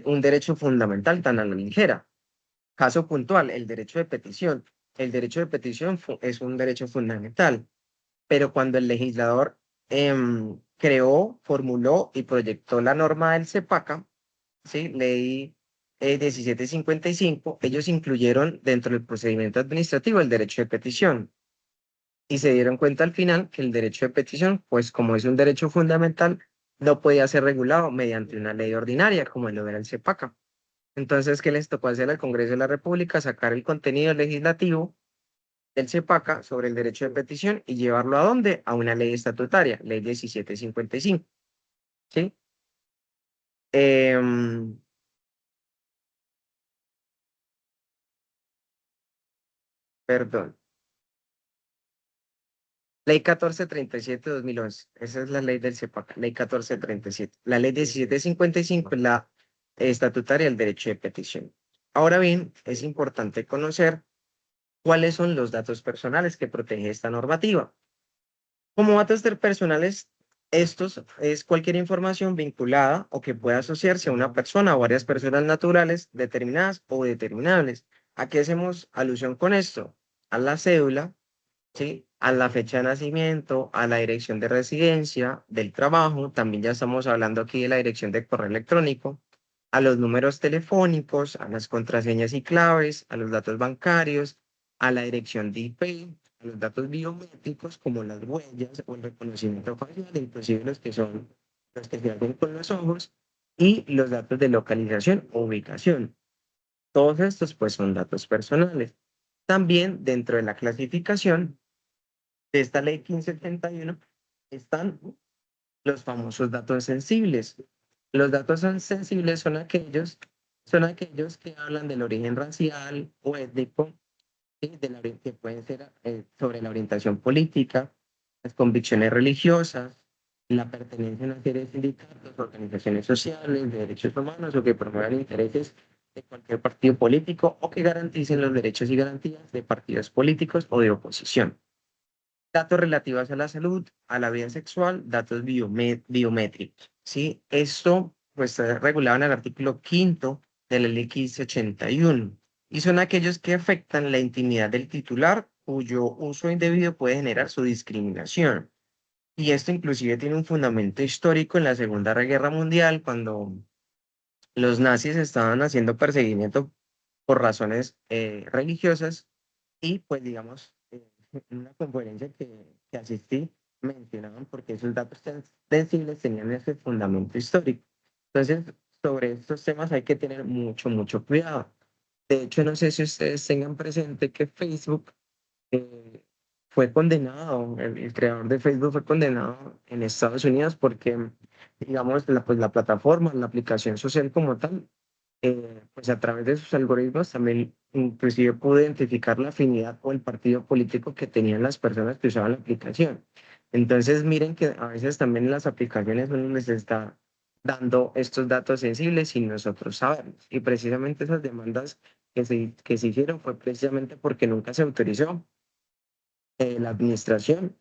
un derecho fundamental tan a la ligera. Caso puntual, el derecho de petición. El derecho de petición es un derecho fundamental, pero cuando el legislador creó, formuló y proyectó la norma del CEPACA, ¿sí? Ley 1755, ellos incluyeron dentro del procedimiento administrativo el derecho de petición y se dieron cuenta al final que el derecho de petición, pues como es un derecho fundamental, no podía ser regulado mediante una ley ordinaria como lo era el CEPACA. Entonces, ¿qué les tocó hacer al Congreso de la República? Sacar el contenido legislativo del CEPACA sobre el derecho de petición y llevarlo ¿a dónde? A una ley estatutaria, ley 1755, ¿sí? Em, perdón. Ley 1437 de 2011. Esa es la ley del CEPAC, ley 1437. La ley 1755 es la estatutaria del derecho de petición. Ahora bien, es importante conocer cuáles son los datos personales que protege esta normativa. Como datos personales, estos es cualquier información vinculada o que pueda asociarse a una persona o varias personas naturales determinadas o determinables. ¿A qué hacemos alusión con esto? A la cédula, ¿sí? A la fecha de nacimiento, a la dirección de residencia, del trabajo, también ya estamos hablando aquí de la dirección de correo electrónico, a los números telefónicos, a las contraseñas y claves, a los datos bancarios, a la dirección de IP, a los datos biométricos como las huellas o el reconocimiento facial, inclusive los que se hacen con los ojos, y los datos de localización o ubicación. Todos estos pues son datos personales. También dentro de la clasificación de esta ley 1581 están los famosos datos sensibles. Los datos sensibles son aquellos que hablan del origen racial o étnico, ¿sí? Que pueden ser sobre la orientación política, las convicciones religiosas, la pertenencia a una serie de sindicatos, organizaciones sociales, de derechos humanos o que promuevan intereses de cualquier partido político o que garanticen los derechos y garantías de partidos políticos o de oposición. Datos relativos a la salud, a la vida sexual, datos biométricos, ¿sí? Esto pues está regulado en el artículo quinto de la ley 1581 y son aquellos que afectan la intimidad del titular cuyo uso indebido puede generar su discriminación. Y esto inclusive tiene un fundamento histórico en la Segunda Guerra Mundial, cuando los nazis estaban haciendo perseguimiento por razones religiosas y pues digamos, en una conferencia que asistí, mencionaban porque esos datos sensibles tenían ese fundamento histórico. Entonces, sobre estos temas hay que tener mucho cuidado. De hecho, no sé si ustedes tengan presente que Facebook eh, fue condenado, el creador de Facebook fue condenado en Estados Unidos porque, digamos, pues la plataforma, la aplicación social como tal, pues a través de sus algoritmos también inclusive pudo identificar la afinidad o el partido político que tenían las personas que usaban la aplicación. Entonces miren que a veces también las aplicaciones uno les está dando estos datos sensibles sin nosotros saberlos. Y precisamente esas demandas que se hicieron fue precisamente porque nunca se autorizó la administración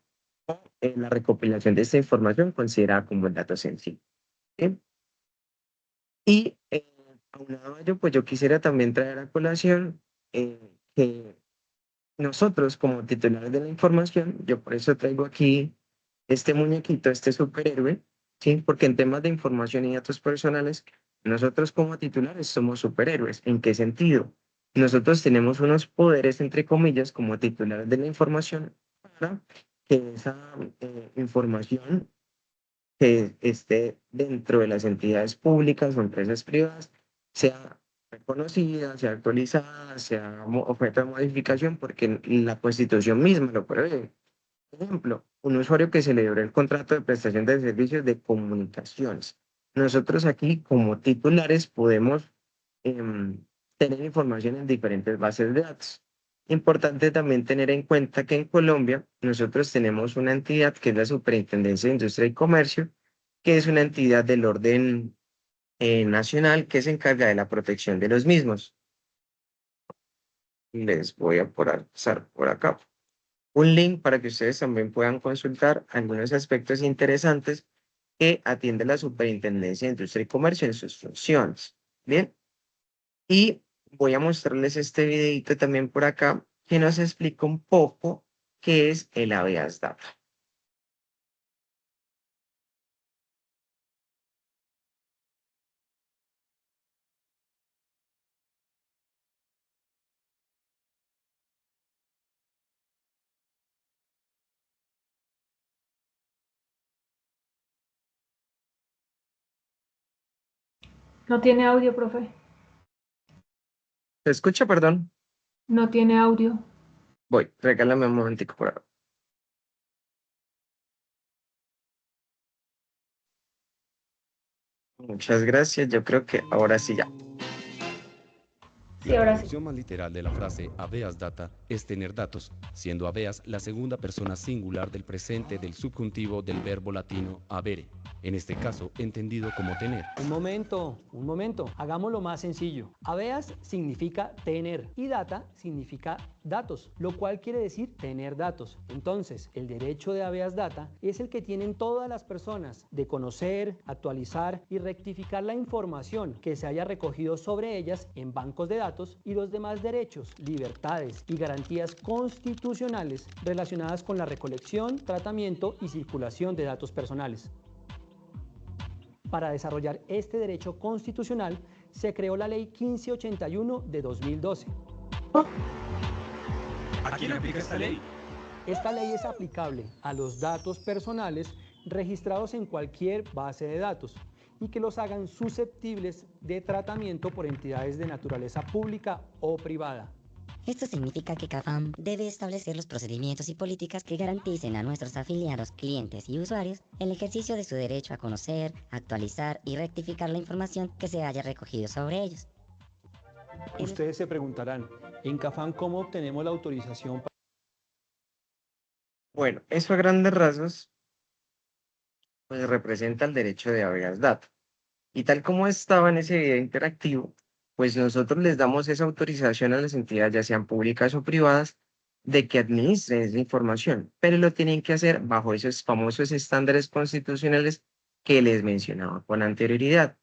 o la recopilación de esta información considerada como el dato sensible. ¿Sí? Y aunado a ello, pues yo quisiera también traer a colación que nosotros como titulares de la información, yo por eso traigo aquí este muñequito, este superhéroe, ¿sí? Porque en temas de información y datos personales, nosotros como titulares somos superhéroes. ¿En qué sentido? Nosotros tenemos unos poderes, entre comillas, como titulares de la información para que esa información que esté dentro de las entidades públicas o empresas privadas sea reconocida, sea actualizada, sea objeto de modificación, porque la Constitución misma lo prevé. Por ejemplo, un usuario que celebre el contrato de prestación de servicios de comunicaciones. Nosotros aquí, como titulares, podemos em, tener información en diferentes bases de datos. Importante también tener en cuenta que en Colombia nosotros tenemos una entidad que es la Superintendencia de Industria y Comercio, que es una entidad del orden nacional que se encarga de la protección de los mismos. Les voy a pasar por acá un link para que ustedes también puedan consultar algunos aspectos interesantes que atiende la Superintendencia de Industria y Comercio en sus funciones. Bien, y voy a mostrarles este videito también por acá que nos explica un poco qué es el habeas data. No tiene audio, profe. ¿Se escucha, perdón? No tiene audio. Voy, regálame un momentico por ahora. Muchas gracias, yo creo que ahora sí ya. Sí, La ahora sí. traducción más literal de la frase habeas data es tener datos, siendo habeas la segunda persona singular del presente del subjuntivo del verbo latino habere, en este caso entendido como tener. Un momento, hagámoslo más sencillo. Habeas significa tener y data significa datos, lo cual quiere decir tener datos. Entonces, el derecho de habeas data es el que tienen todas las personas de conocer, actualizar y rectificar la información que se haya recogido sobre ellas en bancos de datos y los demás derechos, libertades y garantías constitucionales relacionadas con la recolección, tratamiento y circulación de datos personales. Para desarrollar este derecho constitucional, se creó la Ley 1581 de 2012. ¿A quién aplica esta ley? Esta ley es aplicable a los datos personales registrados en cualquier base de datos y que los hagan susceptibles de tratamiento por entidades de naturaleza pública o privada. Esto significa que CAFAM debe establecer los procedimientos y políticas que garanticen a nuestros afiliados, clientes y usuarios el ejercicio de su derecho a conocer, actualizar y rectificar la información que se haya recogido sobre ellos. Ustedes se preguntarán, ¿en CAFAM cómo obtenemos la autorización? Bueno, eso a grandes rasgos, pues representa el derecho de habeas data. Y tal como estaba en ese video interactivo, pues nosotros les damos esa autorización a las entidades, ya sean públicas o privadas, de que administren esa información, pero lo tienen que hacer bajo esos famosos estándares constitucionales que les mencionaba con anterioridad.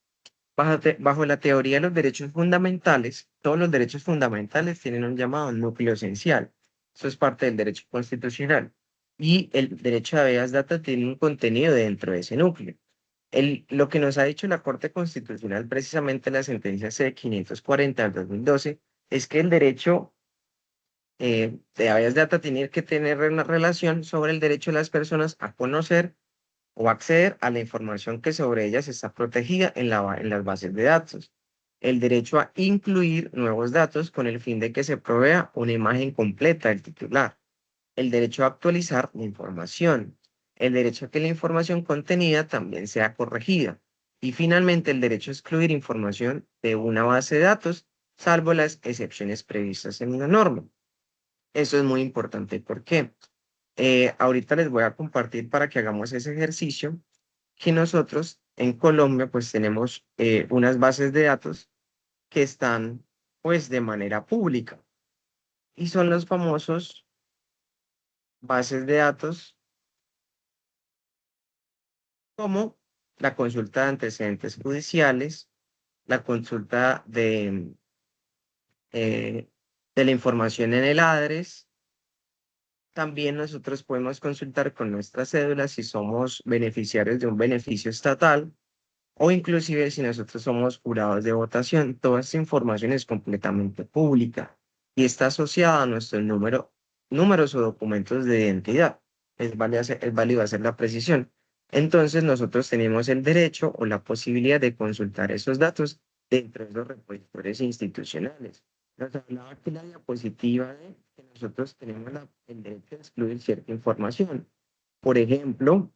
Bajo la teoría de los derechos fundamentales, todos los derechos fundamentales tienen un llamado núcleo esencial. Eso es parte del derecho constitucional. Y el derecho de habeas data tiene un contenido dentro de ese núcleo. Lo que nos ha dicho la Corte Constitucional, precisamente la sentencia C-540 del 2012, es que el derecho de habeas data tiene que tener una relación sobre el derecho de las personas a conocer o acceder a la información que sobre ellas está protegida en las bases de datos. El derecho a incluir nuevos datos con el fin de que se provea una imagen completa del titular. El derecho a actualizar la información. El derecho a que la información contenida también sea corregida. Y finalmente, el derecho a excluir información de una base de datos, salvo las excepciones previstas en una norma. Eso es muy importante. ¿Por qué? Ahorita les voy a compartir para que hagamos ese ejercicio que nosotros en Colombia pues tenemos unas bases de datos que están pues de manera pública y son los famosos bases de datos como la consulta de antecedentes judiciales, la consulta de la información en el ADRES. También nosotros podemos consultar con nuestra cédula si somos beneficiarios de un beneficio estatal o inclusive si nosotros somos jurados de votación. Toda esta información es completamente pública y está asociada a nuestros números o documentos de identidad. Es válido hacer la precisión. Entonces nosotros tenemos el derecho o la posibilidad de consultar esos datos dentro de los repositorios institucionales. Nos hablaba que la diapositiva de que nosotros tenemos el derecho de excluir cierta información. Por ejemplo,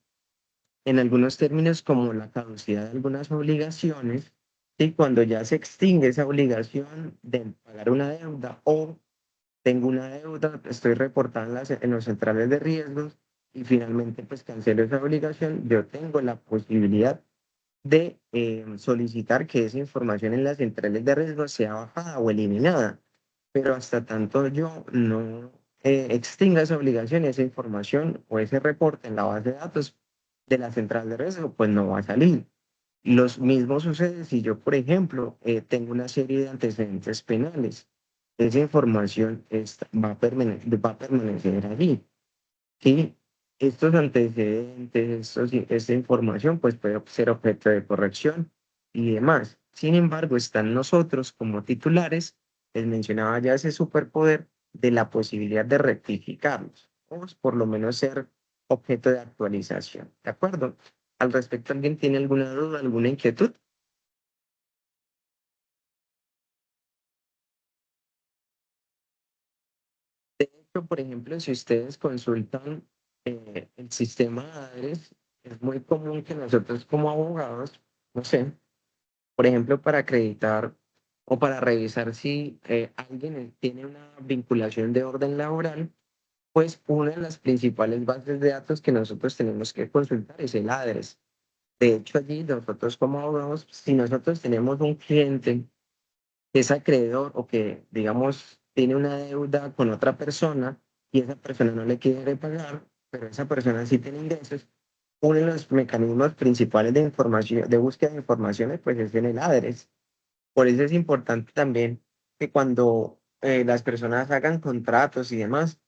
en algunos términos como la caducidad de algunas obligaciones, y cuando ya se extingue esa obligación de pagar una deuda o tengo una deuda, estoy reportando en los centrales de riesgos y finalmente pues cancelo esa obligación, yo tengo la posibilidad de solicitar que esa información en las centrales de riesgos sea bajada o eliminada, pero hasta tanto yo no extinga esa obligación, esa información o ese reporte en la base de datos de la central de riesgo, pues no va a salir. Los mismos sucede si yo, por ejemplo, tengo una serie de antecedentes penales. Esa información va a permanecer allí. ¿Sí? Estos antecedentes, esta información, pues puede ser objeto de corrección y demás. Sin embargo, están nosotros como titulares, les mencionaba ya ese superpoder de la posibilidad de rectificarlos, o por lo menos ser objeto de actualización. ¿De acuerdo? Al respecto, ¿alguien tiene alguna duda, alguna inquietud? por ejemplo, si ustedes consultan el sistema de ADRES, es muy común que nosotros como abogados, no sé, por ejemplo, para acreditar o para revisar si alguien tiene una vinculación de orden laboral, pues una de las principales bases de datos que nosotros tenemos que consultar es el ADRES. De hecho, allí nosotros como abogados, si nosotros tenemos un cliente que es acreedor o que, digamos, tiene una deuda con otra persona y esa persona no le quiere pagar, pero esa persona sí tiene ingresos, uno de los mecanismos principales de información, de búsqueda de informaciones, pues es en el ADRES. Por eso es importante también que cuando las personas hagan contratos y demás,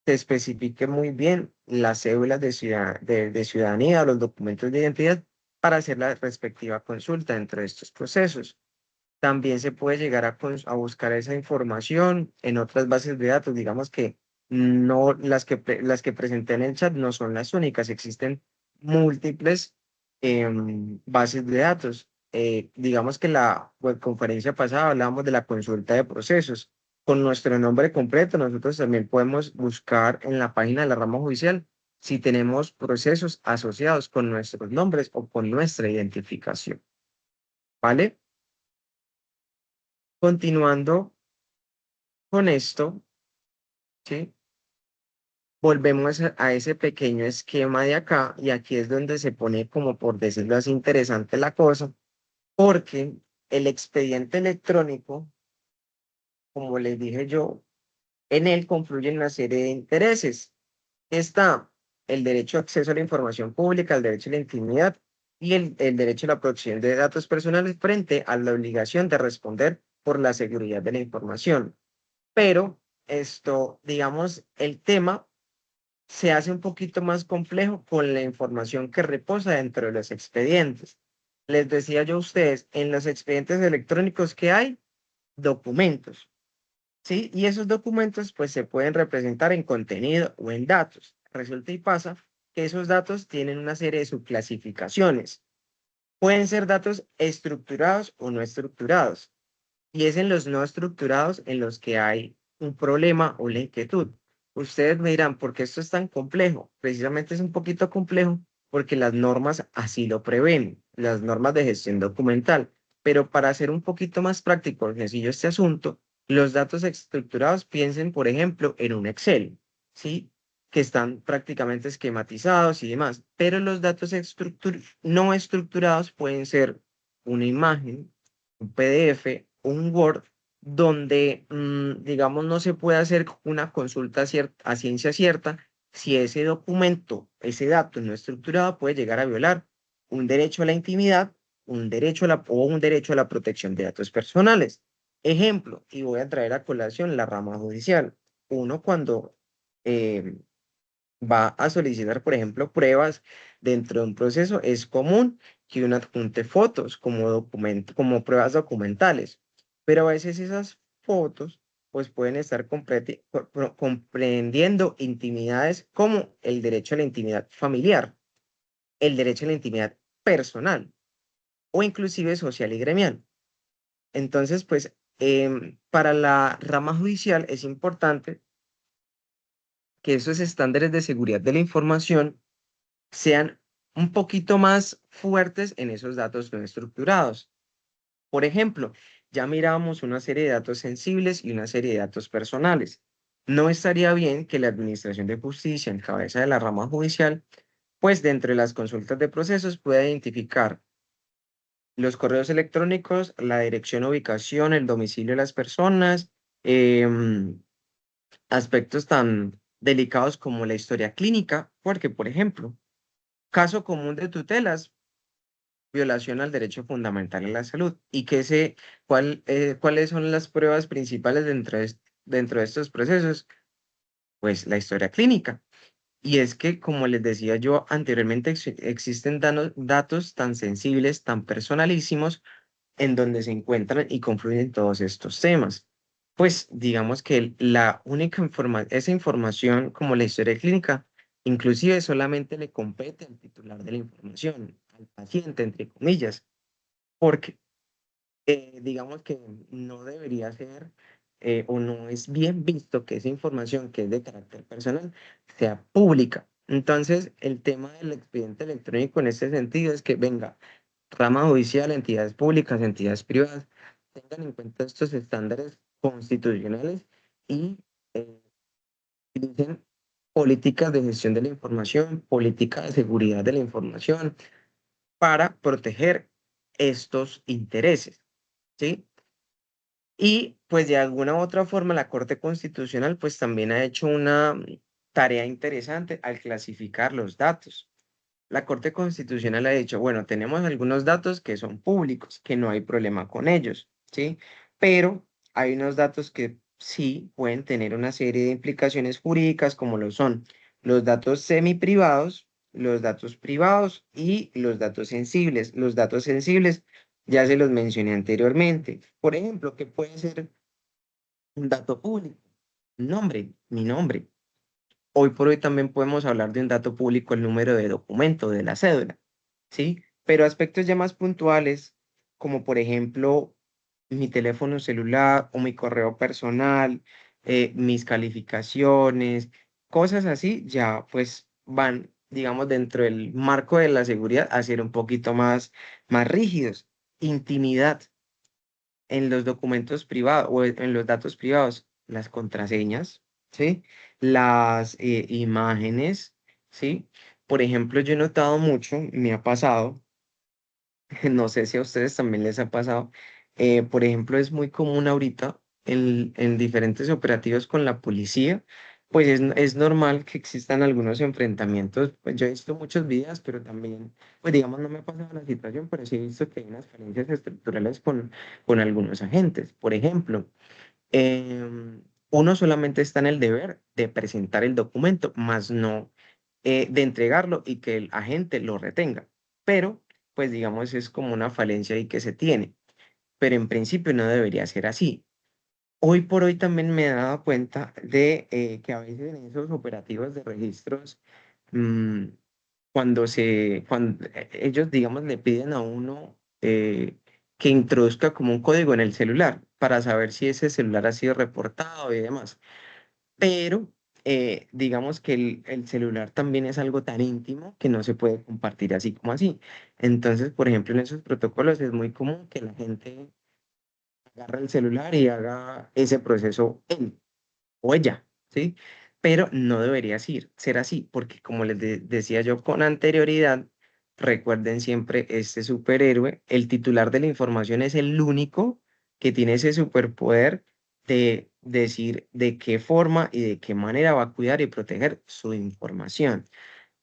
se especifique muy bien las cédulas de ciudadanía o los documentos de identidad para hacer la respectiva consulta dentro de estos procesos. También se puede llegar a buscar esa información en otras bases de datos. Digamos que no las que presenté en el chat no son las únicas, existen múltiples bases de datos. Digamos que la webconferencia pasada hablábamos de la consulta de procesos. Con nuestro nombre completo, nosotros también podemos buscar en la página de la rama judicial si tenemos procesos asociados con nuestros nombres o con nuestra identificación. ¿Vale? Continuando con esto, ¿sí? Volvemos a ese pequeño esquema de acá y aquí es donde se pone como por decirlo así interesante la cosa, porque el expediente electrónico, como les dije yo, en él confluyen una serie de intereses. Está el derecho a acceso a la información pública, el derecho a la intimidad y el derecho a la protección de datos personales frente a la obligación de responder por la seguridad de la información. Pero esto, digamos, el tema se hace un poquito más complejo con la información que reposa dentro de los expedientes. Les decía yo a ustedes, en los expedientes electrónicos que hay, documentos, ¿sí? Y esos documentos pues se pueden representar en contenido o en datos. Resulta y pasa que esos datos tienen una serie de subclasificaciones. Pueden ser datos estructurados o no estructurados. Y es en los no estructurados en los que hay un problema o la inquietud. Ustedes me dirán, ¿por qué esto es tan complejo? Precisamente es un poquito complejo porque las normas así lo prevén, las normas de gestión documental. Pero para hacer un poquito más práctico y sencillo este asunto, los datos estructurados piensen, por ejemplo, en un Excel, ¿sí? Que están prácticamente esquematizados y demás. Pero los datos no estructurados pueden ser una imagen, un PDF, un Word, donde, digamos, no se puede hacer una consulta a ciencia cierta si ese documento, ese dato no estructurado puede llegar a violar un derecho a la intimidad, un derecho a la protección de datos personales. Ejemplo, y voy a traer a colación la rama judicial. Uno cuando eh, va a solicitar, por ejemplo, pruebas dentro de un proceso, es común que uno adjunte fotos como pruebas documentales, pero a veces esas fotos pues pueden estar comprendiendo intimidades como el derecho a la intimidad familiar, el derecho a la intimidad personal o inclusive social y gremial. Entonces, pues, para la rama judicial es importante que esos estándares de seguridad de la información sean un poquito más fuertes en esos datos no estructurados. Por ejemplo, ya mirábamos una serie de datos sensibles y una serie de datos personales. No estaría bien que la Administración de Justicia, en cabeza de la rama judicial, pues dentro de las consultas de procesos pueda identificar los correos electrónicos, la dirección, ubicación, el domicilio de las personas, aspectos tan delicados como la historia clínica, porque, por ejemplo, caso común de tutelas, violación al derecho fundamental a la salud. ¿Y cuáles son las pruebas principales dentro de estos procesos? Pues la historia clínica. Y es que, como les decía yo anteriormente, existen datos tan sensibles, tan personalísimos, en donde se encuentran y confluyen todos estos temas. Pues digamos que la única esa información, como la historia clínica, inclusive solamente le compete al titular de la información, al paciente, entre comillas, porque digamos que no debería ser o no es bien visto que esa información que es de carácter personal sea pública. Entonces, el tema del expediente electrónico en este sentido es que venga, rama judicial, entidades públicas, entidades privadas, tengan en cuenta estos estándares constitucionales y eh, utilicen políticas de gestión de la información, política de seguridad de la información para proteger estos intereses, ¿sí? Y pues de alguna u otra forma la Corte Constitucional pues también ha hecho una tarea interesante al clasificar los datos. La Corte Constitucional ha dicho, bueno, tenemos algunos datos que son públicos, que no hay problema con ellos, ¿sí? Pero hay unos datos que sí pueden tener una serie de implicaciones jurídicas, como lo son los datos semiprivados, los datos privados y los datos sensibles. Los datos sensibles ya se los mencioné anteriormente. Por ejemplo, ¿qué puede ser un dato público? Nombre, mi nombre. Hoy por hoy también podemos hablar de un dato público, el número de documento, de la cédula, ¿sí? Pero aspectos ya más puntuales, como por ejemplo mi teléfono celular o mi correo personal, mis calificaciones, cosas así, ya pues van, digamos, dentro del marco de la seguridad a ser un poquito más rígidos. Intimidad en los documentos privados o en los datos privados, las contraseñas, ¿sí? Las imágenes, ¿sí? Por ejemplo, yo he notado mucho, me ha pasado, no sé si a ustedes también les ha pasado, por ejemplo, es muy común ahorita en diferentes operativos con la policía, pues es normal que existan algunos enfrentamientos, pues yo he visto muchos videos, pero también, pues digamos, no me ha pasado la situación, pero sí he visto que hay unas falencias estructurales con algunos agentes. Por ejemplo, uno solamente está en el deber de presentar el documento, más no de entregarlo y que el agente lo retenga. Pero, pues digamos, es como una falencia ahí que se tiene. Pero en principio no debería ser así. Hoy por hoy también me he dado cuenta de que a veces en esos operativos de registros, mm, cuando ellos, digamos, le piden a uno que introduzca como un código en el celular para saber si ese celular ha sido reportado y demás. Pero digamos que el celular también es algo tan íntimo que no se puede compartir así como así. Entonces, por ejemplo, en esos protocolos es muy común que la gente agarre el celular y haga ese proceso él o ella, ¿sí? Pero no debería ser así, porque como les decía yo con anterioridad, recuerden siempre este superhéroe, el titular de la información es el único que tiene ese superpoder de decir de qué forma y de qué manera va a cuidar y proteger su información.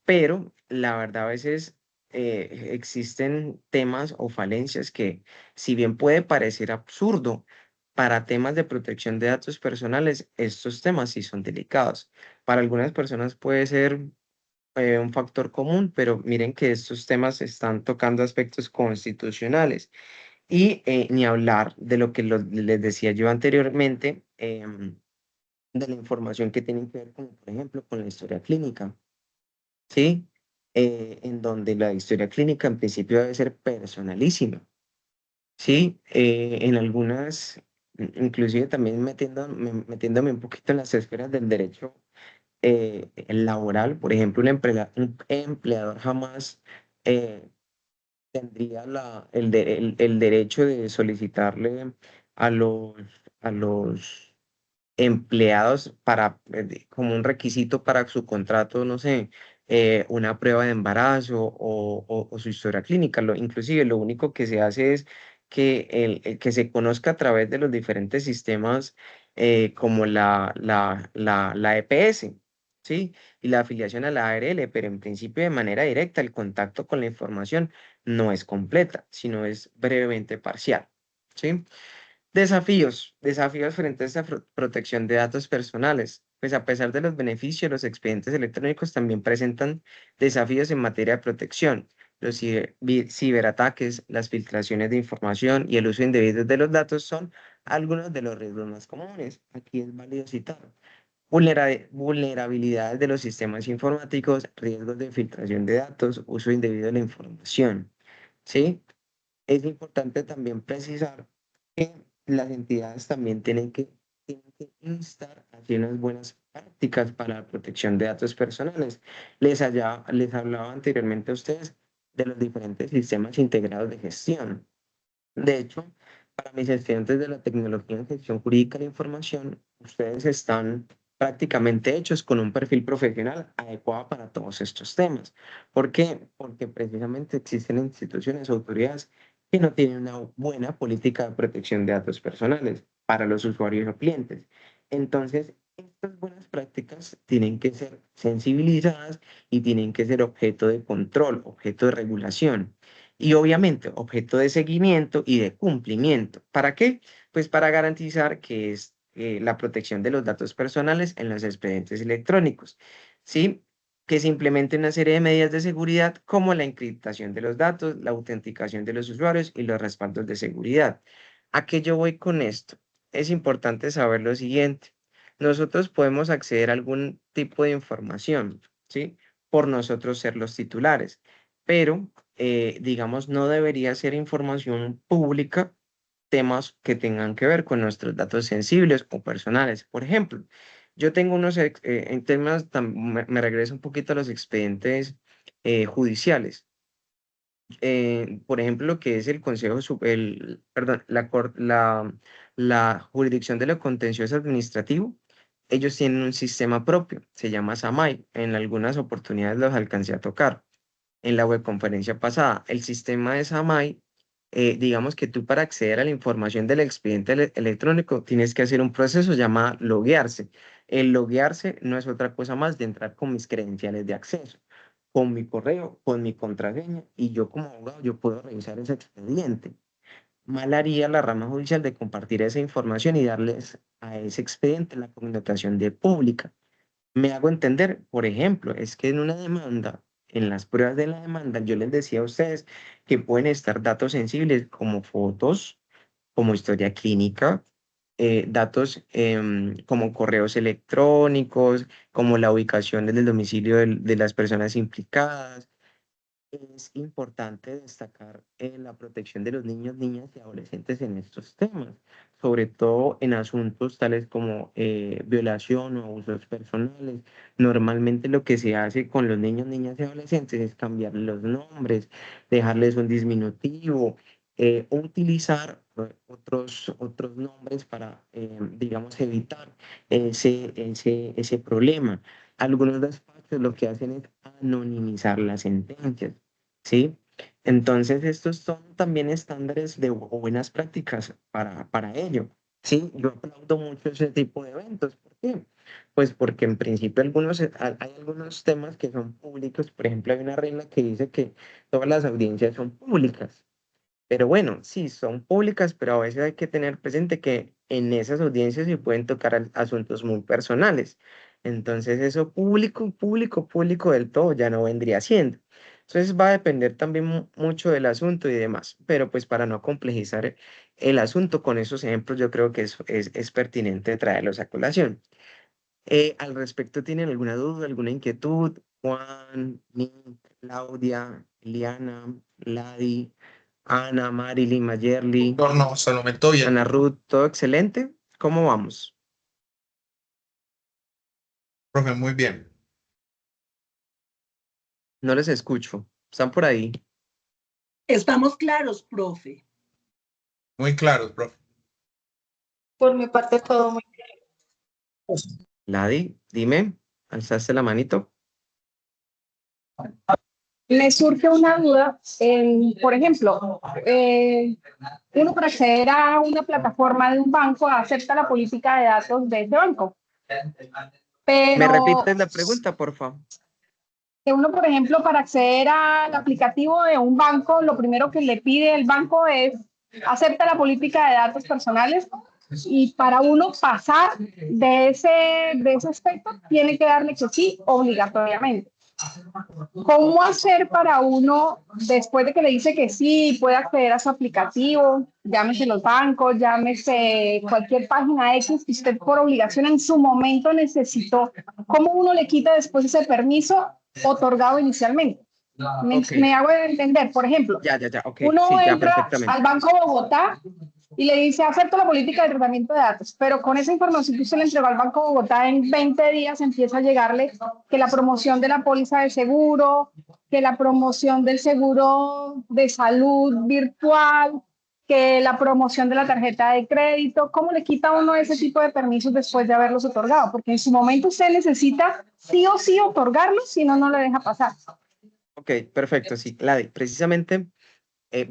Pero la verdad a veces existen temas o falencias que, si bien puede parecer absurdo, para temas de protección de datos personales, estos temas sí son delicados. Para algunas personas puede ser un factor común, pero miren que estos temas están tocando aspectos constitucionales. Y ni hablar de lo que les decía yo anteriormente, de la información que tienen que ver, como por ejemplo, con la historia clínica. ¿Sí? En donde la historia clínica en principio debe ser personalísima, ¿sí? En algunas, inclusive también metiéndome un poquito en las esferas del derecho laboral, por ejemplo, un empleador jamás tendría el derecho de solicitarle a los empleados para, como un requisito para su contrato, no sé, una prueba de embarazo o su historia clínica. Inclusive lo único que se hace es que, que se conozca a través de los diferentes sistemas como la EPS, ¿sí? Y la afiliación a la ARL, pero en principio de manera directa el contacto con la información no es completa, sino es brevemente parcial, ¿sí? Desafíos frente a esta protección de datos personales. Pues a pesar de los beneficios, los expedientes electrónicos también presentan desafíos en materia de protección. Los ciberataques, las filtraciones de información y el uso indebido de los datos son algunos de los riesgos más comunes. Aquí es válido citar vulnerabilidades de los sistemas informáticos, riesgos de filtración de datos, uso indebido de la información. ¿Sí? Es importante también precisar que las entidades también tienen que tienen que instar a unas buenas prácticas para la protección de datos personales. Les hablaba anteriormente a ustedes de los diferentes sistemas integrados de gestión. De hecho, para mis estudiantes de la tecnología en gestión jurídica de la información, ustedes están prácticamente hechos con un perfil profesional adecuado para todos estos temas. ¿Por qué? Porque precisamente existen instituciones o autoridades que no tienen una buena política de protección de datos personales para los usuarios o clientes. Entonces, estas buenas prácticas tienen que ser sensibilizadas y tienen que ser objeto de control, objeto de regulación. Y obviamente objeto de seguimiento y de cumplimiento. ¿Para qué? Pues para garantizar que es la protección de los datos personales en los expedientes electrónicos, ¿sí? Que se implemente una serie de medidas de seguridad como la encriptación de los datos, la autenticación de los usuarios y los respaldos de seguridad. ¿A qué yo voy con esto? Es importante saber lo siguiente. Nosotros podemos acceder a algún tipo de información, ¿sí? Por nosotros ser los titulares, pero digamos, no debería ser información pública temas que tengan que ver con nuestros datos sensibles o personales. Por ejemplo, yo tengo en temas, me regreso un poquito a los expedientes judiciales. Por ejemplo, lo que es el Consejo, perdón, la Jurisdicción de lo Contencioso Administrativo, ellos tienen un sistema propio, se llama SAMAI. En algunas oportunidades los alcancé a tocar en la webconferencia pasada. El sistema de SAMAI, digamos que tú para acceder a la información del expediente electrónico tienes que hacer un proceso llamado loguearse. El loguearse no es otra cosa más de entrar con mis credenciales de acceso, con mi correo, con mi contraseña, y yo como abogado yo puedo revisar ese expediente. Mal haría la rama judicial de compartir esa información y darles a ese expediente la connotación de pública. Me hago entender, por ejemplo, es que en una demanda, en las pruebas de la demanda, yo les decía a ustedes que pueden estar datos sensibles como fotos, como historia clínica, datos como correos electrónicos, como la ubicación del domicilio de las personas implicadas. Es importante destacar la protección de los niños, niñas y adolescentes en estos temas, sobre todo en asuntos tales como violación o abusos personales. Normalmente lo que se hace con los niños, niñas y adolescentes es cambiarles los nombres, dejarles un disminutivo, o utilizar otros nombres para, digamos, evitar ese problema. Algunos despachos lo que hacen es anonimizar las sentencias, ¿sí? Entonces, estos son también estándares o buenas prácticas para ello, ¿sí? Yo aplaudo mucho ese tipo de eventos. ¿Por qué? Pues porque en principio hay algunos temas que son públicos. Por ejemplo, hay una regla que dice que todas las audiencias son públicas. Pero bueno, sí, son públicas, pero a veces hay que tener presente que en esas audiencias se pueden tocar asuntos muy personales. Entonces, eso público del todo ya no vendría siendo. Entonces, va a depender también mucho del asunto y demás. Pero pues para no complejizar el asunto con esos ejemplos, yo creo que es pertinente traerlos a colación. Al respecto, ¿tienen alguna duda, alguna inquietud? Juan, Nick, Claudia, Liana, Ladi, Ana, Marilyn, Mayerly, No, no, hasta el momento bien. Ana Ruth, todo excelente. ¿Cómo vamos? Profe, muy bien. No les escucho. ¿Están por ahí? Estamos claros, profe. Muy claros, profe. Por mi parte todo muy claro. Ladi, dime, ¿alzaste la manito? Me surge una duda, por ejemplo, uno para acceder a una plataforma de un banco acepta la política de datos de ese banco, pero ¿Me repites la pregunta, por favor? que uno, por ejemplo, para acceder al aplicativo de un banco, lo primero que le pide el banco es acepta la política de datos personales, y para uno pasar de ese aspecto tiene que darle que sí obligatoriamente. ¿Cómo hacer para uno, después de que le dice que sí, puede acceder a su aplicativo, llámese los bancos, llámese cualquier página X que usted por obligación en su momento necesitó? ¿Cómo uno le quita después ese permiso otorgado inicialmente? Okay. Me hago entender, por ejemplo, Ya, okay. uno Sí, ya, entra perfectamente. al Banco Bogotá y le dice, acepto la política de tratamiento de datos, pero con esa información que usted le entregó al Banco de Bogotá en 20 días empieza a llegarle que la promoción de la póliza de seguro, que la promoción del seguro de salud virtual, que la promoción de la tarjeta de crédito. ¿Cómo le quita uno ese tipo de permisos después de haberlos otorgado? Porque en su momento usted necesita sí o sí otorgarlos, si no, no le deja pasar. Ok, perfecto, sí, Gladys, precisamente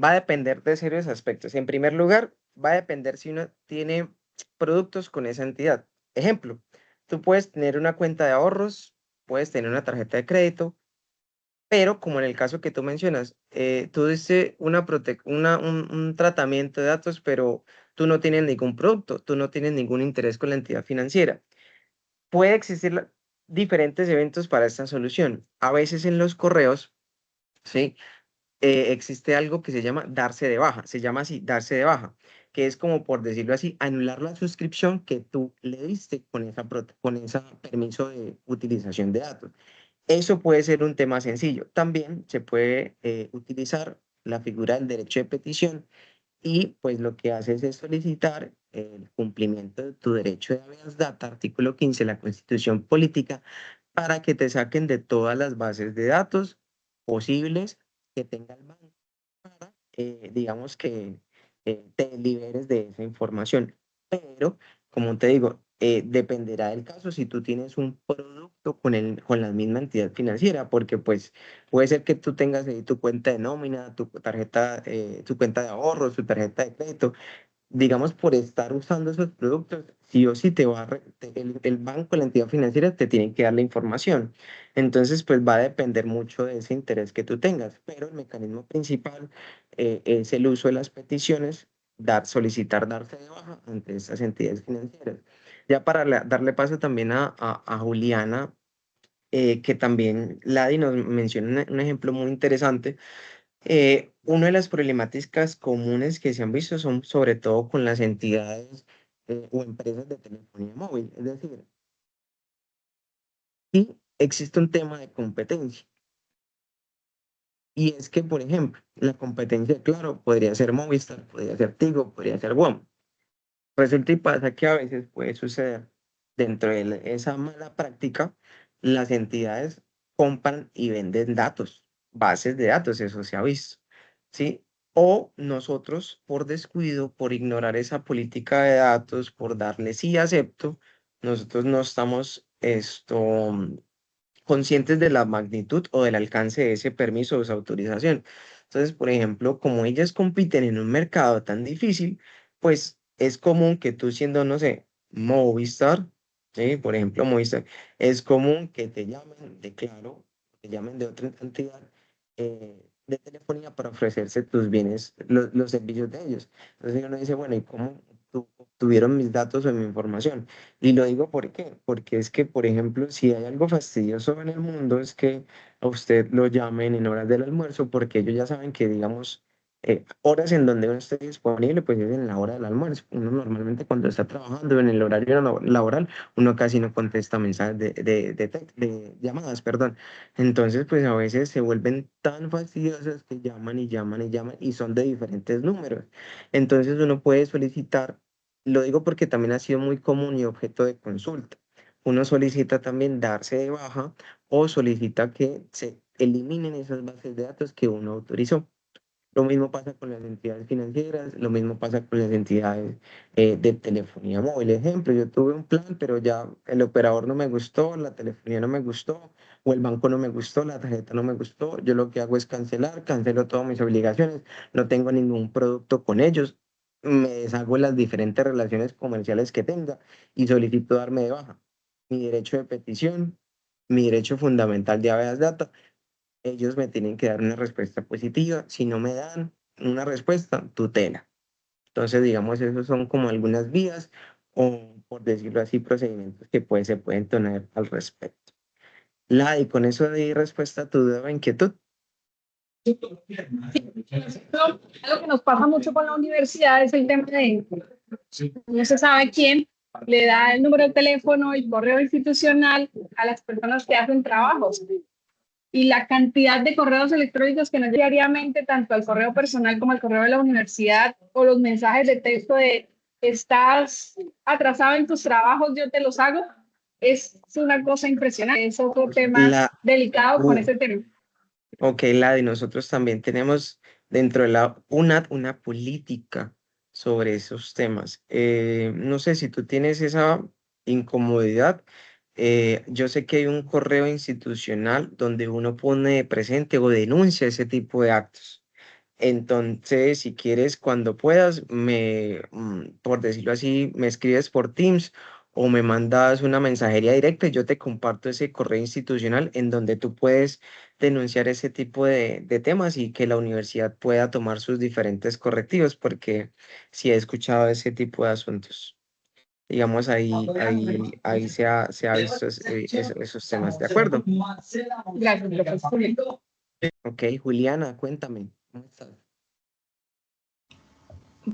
va a depender de serios aspectos. En primer lugar, va a depender si uno tiene productos con esa entidad. Ejemplo, tú puedes tener una cuenta de ahorros, puedes tener una tarjeta de crédito, pero como en el caso que tú mencionas, tú dices un tratamiento de datos, pero tú no tienes ningún producto, tú no tienes ningún interés con la entidad financiera. Puede existir diferentes eventos para esta solución. A veces en los correos, ¿sí? Existe algo que se llama darse de baja, se llama así, darse de baja, que es como, por decirlo así, anular la suscripción que tú le diste con ese permiso de utilización de datos. Eso puede ser un tema sencillo. También se puede utilizar la figura del derecho de petición y pues lo que haces es solicitar el cumplimiento de tu derecho de habeas data, artículo 15 de la Constitución Política, para que te saquen de todas las bases de datos posibles que tenga el banco para, digamos que te liberes de esa información. Pero, como te digo, dependerá del caso si tú tienes un producto con la misma entidad financiera, porque pues puede ser que tú tengas ahí tu cuenta de nómina, tu tarjeta, tu cuenta de ahorros, tu tarjeta de crédito, digamos, por estar usando esos productos, sí o sí te va a el banco, la entidad financiera te tienen que dar la información. Entonces, pues va a depender mucho de ese interés que tú tengas, pero el mecanismo principal es el uso de las peticiones, solicitar darse de baja ante estas entidades financieras. Ya para darle paso también a Juliana, que también Ladi nos menciona un ejemplo muy interesante. Una de las problemáticas comunes que se han visto son sobre todo con las entidades o empresas de telefonía móvil. Es decir, sí existe un tema de competencia. Y es que, por ejemplo, la competencia, claro, podría ser Movistar, podría ser Tigo, podría ser WOM. Resulta y pasa que a veces puede suceder dentro de esa mala práctica, las entidades compran y venden datos, bases de datos, eso se ha visto, ¿sí? O nosotros, por descuido, por ignorar esa política de datos, por darle sí acepto, nosotros no estamos conscientes de la magnitud o del alcance de ese permiso o esa autorización. Entonces, por ejemplo, como ellas compiten en un mercado tan difícil, pues es común que tú siendo, no sé, Movistar, ¿sí? Por ejemplo, Movistar, es común que te llamen de Claro, te llamen de otra entidad de telefonía para ofrecerse tus bienes, los servicios de ellos. Entonces uno dice, bueno, ¿y cómo tuvieron mis datos o mi información? Y lo digo ¿por qué? Porque es que, por ejemplo, si hay algo fastidioso en el mundo es que a usted lo llamen en horas del almuerzo porque ellos ya saben que, digamos, horas en donde uno esté disponible, pues es en la hora del almuerzo. Uno normalmente cuando está trabajando en el horario laboral, uno casi no contesta mensajes de llamadas, perdón. Entonces, pues a veces se vuelven tan fastidiosas que llaman y llaman y llaman y son de diferentes números. Entonces uno puede solicitar, lo digo porque también ha sido muy común y objeto de consulta. Uno solicita también darse de baja o solicita que se eliminen esas bases de datos que uno autorizó. Lo mismo pasa con las entidades financieras, lo mismo pasa con las entidades de telefonía móvil. Ejemplo, yo tuve un plan, pero ya el operador no me gustó, la telefonía no me gustó, o el banco no me gustó, la tarjeta no me gustó. Yo lo que hago es cancelar, cancelo todas mis obligaciones, no tengo ningún producto con ellos, me deshago de las diferentes relaciones comerciales que tenga y solicito darme de baja. Mi derecho de petición, mi derecho fundamental de habeas data, ellos me tienen que dar una respuesta positiva. Si no me dan una respuesta, tutela. Entonces, digamos, esos son como algunas vías o, por decirlo así, procedimientos que se pueden tener al respecto. Y con eso di respuesta a tu duda o inquietud. Algo que nos pasa mucho con la universidad es el tema de no se sabe quién le da el número de teléfono y correo institucional a las personas que hacen trabajos. y la cantidad de correos electrónicos que nos llegan diariamente, tanto al correo personal como al correo de la universidad, o los mensajes de texto de estás atrasado en tus trabajos, yo te los hago, es una cosa impresionante. Es otro tema delicado con ese tema. Ok, Ladi, nosotros también tenemos dentro de una política sobre esos temas. No sé si tú tienes esa incomodidad. Yo sé que hay un correo institucional donde uno pone presente o denuncia ese tipo de actos. Entonces, si quieres, cuando puedas, por decirlo así, me escribes por Teams o me mandas una mensajería directa y yo te comparto ese correo institucional en donde tú puedes denunciar ese tipo de temas y que la universidad pueda tomar sus diferentes correctivos, porque sí he escuchado ese tipo de asuntos. Digamos, ahí se ha visto esos temas, ¿de acuerdo? Gracias, profesor. Ok, Juliana, cuéntame, ¿cómo estás?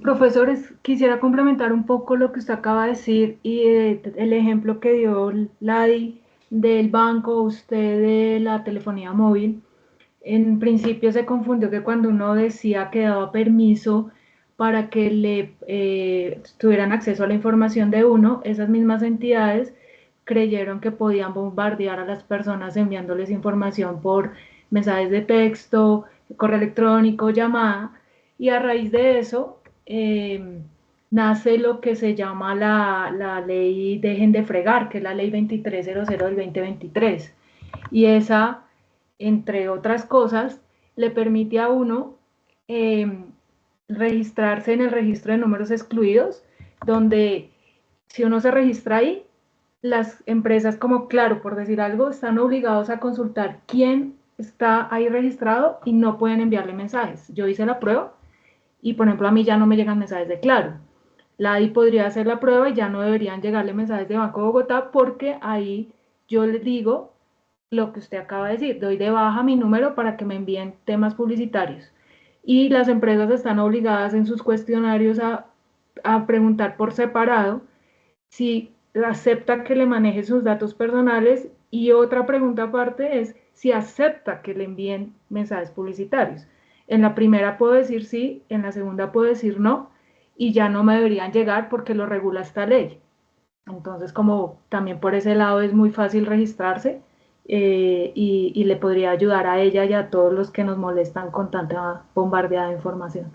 Profesores, quisiera complementar un poco lo que usted acaba de decir y el ejemplo que dio Ladi del banco, usted de la telefonía móvil. En principio se confundió que cuando uno decía que daba permiso para que le tuvieran acceso a la información de uno, esas mismas entidades creyeron que podían bombardear a las personas enviándoles información por mensajes de texto, correo electrónico, llamada, y a raíz de eso nace lo que se llama la ley Dejen de Fregar, que es la ley 2300 del 2023, y esa, entre otras cosas, le permite a uno registrarse en el registro de números excluidos, donde si uno se registra ahí, las empresas, como Claro, por decir algo, están obligados a consultar quién está ahí registrado y no pueden enviarle mensajes. Yo hice la prueba y, por ejemplo, a mí ya no me llegan mensajes de Claro. La ADI podría hacer la prueba y ya no deberían llegarle mensajes de Banco de Bogotá, porque ahí yo les digo lo que usted acaba de decir, doy de baja mi número para que me envíen temas publicitarios. Y las empresas están obligadas en sus cuestionarios a preguntar por separado si acepta que le maneje sus datos personales, y otra pregunta aparte es si acepta que le envíen mensajes publicitarios. En la primera puedo decir sí, en la segunda puedo decir no, y ya no me deberían llegar porque lo regula esta ley. Entonces, como también por ese lado es muy fácil registrarse, y le podría ayudar a ella y a todos los que nos molestan con tanta bombardeada de información.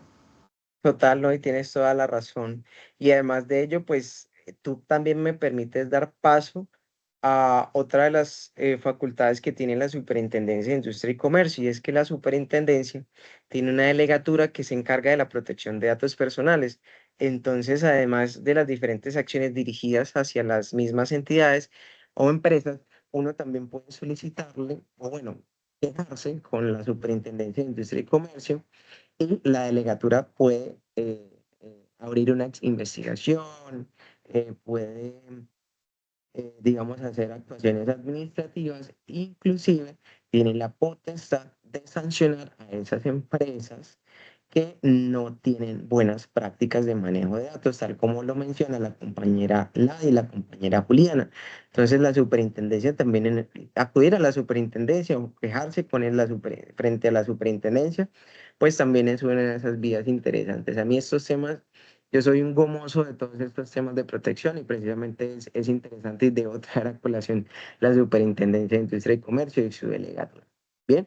Total, ¿no? Y tienes toda la razón. Y además de ello, pues tú también me permites dar paso a otra de las facultades que tiene la Superintendencia de Industria y Comercio, y es que la Superintendencia tiene una delegatura que se encarga de la protección de datos personales. Entonces, además de las diferentes acciones dirigidas hacia las mismas entidades o empresas, uno también puede solicitarle, o bueno, quejarse con la Superintendencia de Industria y Comercio, y la delegatura puede abrir una investigación, puede, digamos, hacer actuaciones administrativas, inclusive tiene la potestad de sancionar a esas empresas que no tienen buenas prácticas de manejo de datos, tal como lo menciona la compañera Ladi y la compañera Juliana. Entonces, la superintendencia también, acudir a la superintendencia o quejarse con frente a la superintendencia, pues también es una de esas vías interesantes. A mí estos temas, yo soy un gomoso de todos estos temas de protección, y precisamente es interesante y debo traer a colación la Superintendencia de Industria y Comercio y su delegado. Bien.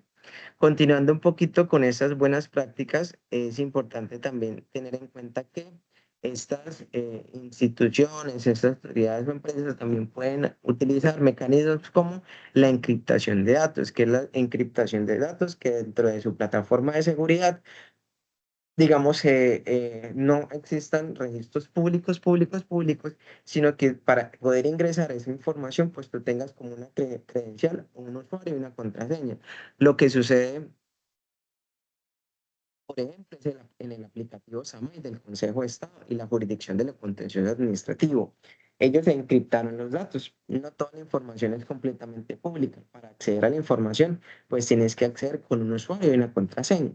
Continuando un poquito con esas buenas prácticas, es importante también tener en cuenta que estas instituciones, estas autoridades o empresas también pueden utilizar mecanismos como la encriptación de datos, que es la encriptación de datos que dentro de su plataforma de seguridad, digamos, no existan registros públicos, sino que para poder ingresar esa información, pues tú tengas como una credencial, un usuario y una contraseña. Lo que sucede, por ejemplo, es en el aplicativo SAMAI del Consejo de Estado y la Jurisdicción de lo Contencioso Administrativo. Ellos encriptaron los datos. No toda la información es completamente pública. Para acceder a la información, pues tienes que acceder con un usuario y una contraseña.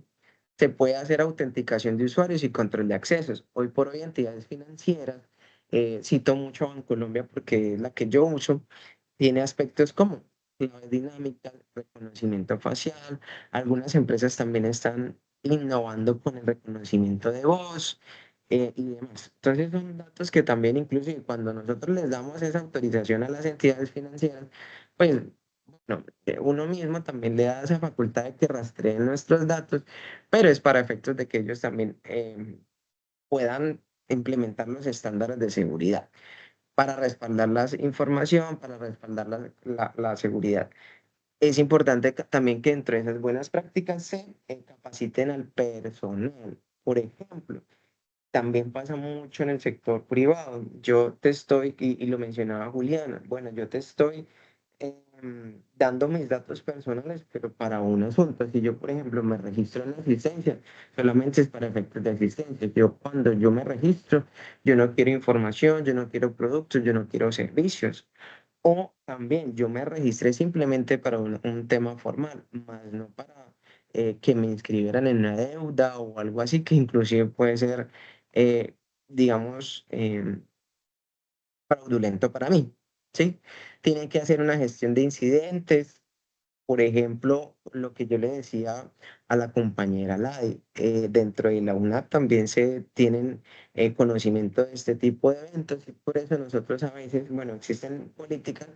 Se puede hacer autenticación de usuarios y control de accesos. Hoy por hoy, entidades financieras, cito mucho a Bancolombia porque es la que yo uso, tiene aspectos como claves dinámicas, reconocimiento facial. Algunas empresas también están innovando con el reconocimiento de voz y demás. Entonces son datos que también inclusive cuando nosotros les damos esa autorización a las entidades financieras, pues bueno, uno mismo también le da esa facultad de que rastreen nuestros datos, pero es para efectos de que ellos también puedan implementar los estándares de seguridad para respaldar la información, para respaldar la seguridad. Es importante también que dentro de esas buenas prácticas se capaciten al personal. Por ejemplo, también pasa mucho en el sector privado. Yo te estoy, y lo mencionaba Juliana, bueno, yo te estoy dando mis datos personales, pero para un asunto. Si yo, por ejemplo, me registro en la asistencia, solamente es para efectos de asistencia. Yo cuando yo me registro, yo no quiero información, yo no quiero productos, yo no quiero servicios. O también yo me registré simplemente para un tema formal, más no para que me inscribieran en una deuda o algo así, que inclusive puede ser, digamos, fraudulento para mí, ¿sí? Tienen que hacer una gestión de incidentes. Por ejemplo, lo que yo le decía a la compañera Ladi, dentro de la UNAP también se tienen conocimiento de este tipo de eventos y por eso nosotros a veces, bueno, existen políticas,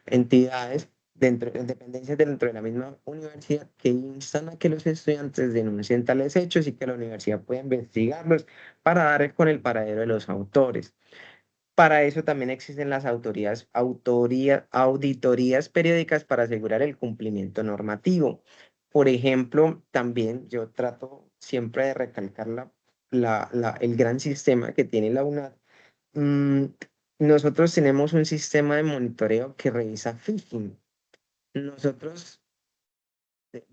entidades, dependencias dentro de la misma universidad que instan a que los estudiantes denuncien tales hechos y que la universidad pueda investigarlos para dar con el paradero de los autores. Para eso también existen las auditorías periódicas para asegurar el cumplimiento normativo. Por ejemplo, también yo trato siempre de recalcar el gran sistema que tiene la UNAD. Mm, Nosotros tenemos un sistema de monitoreo que revisa phishing. Nosotros,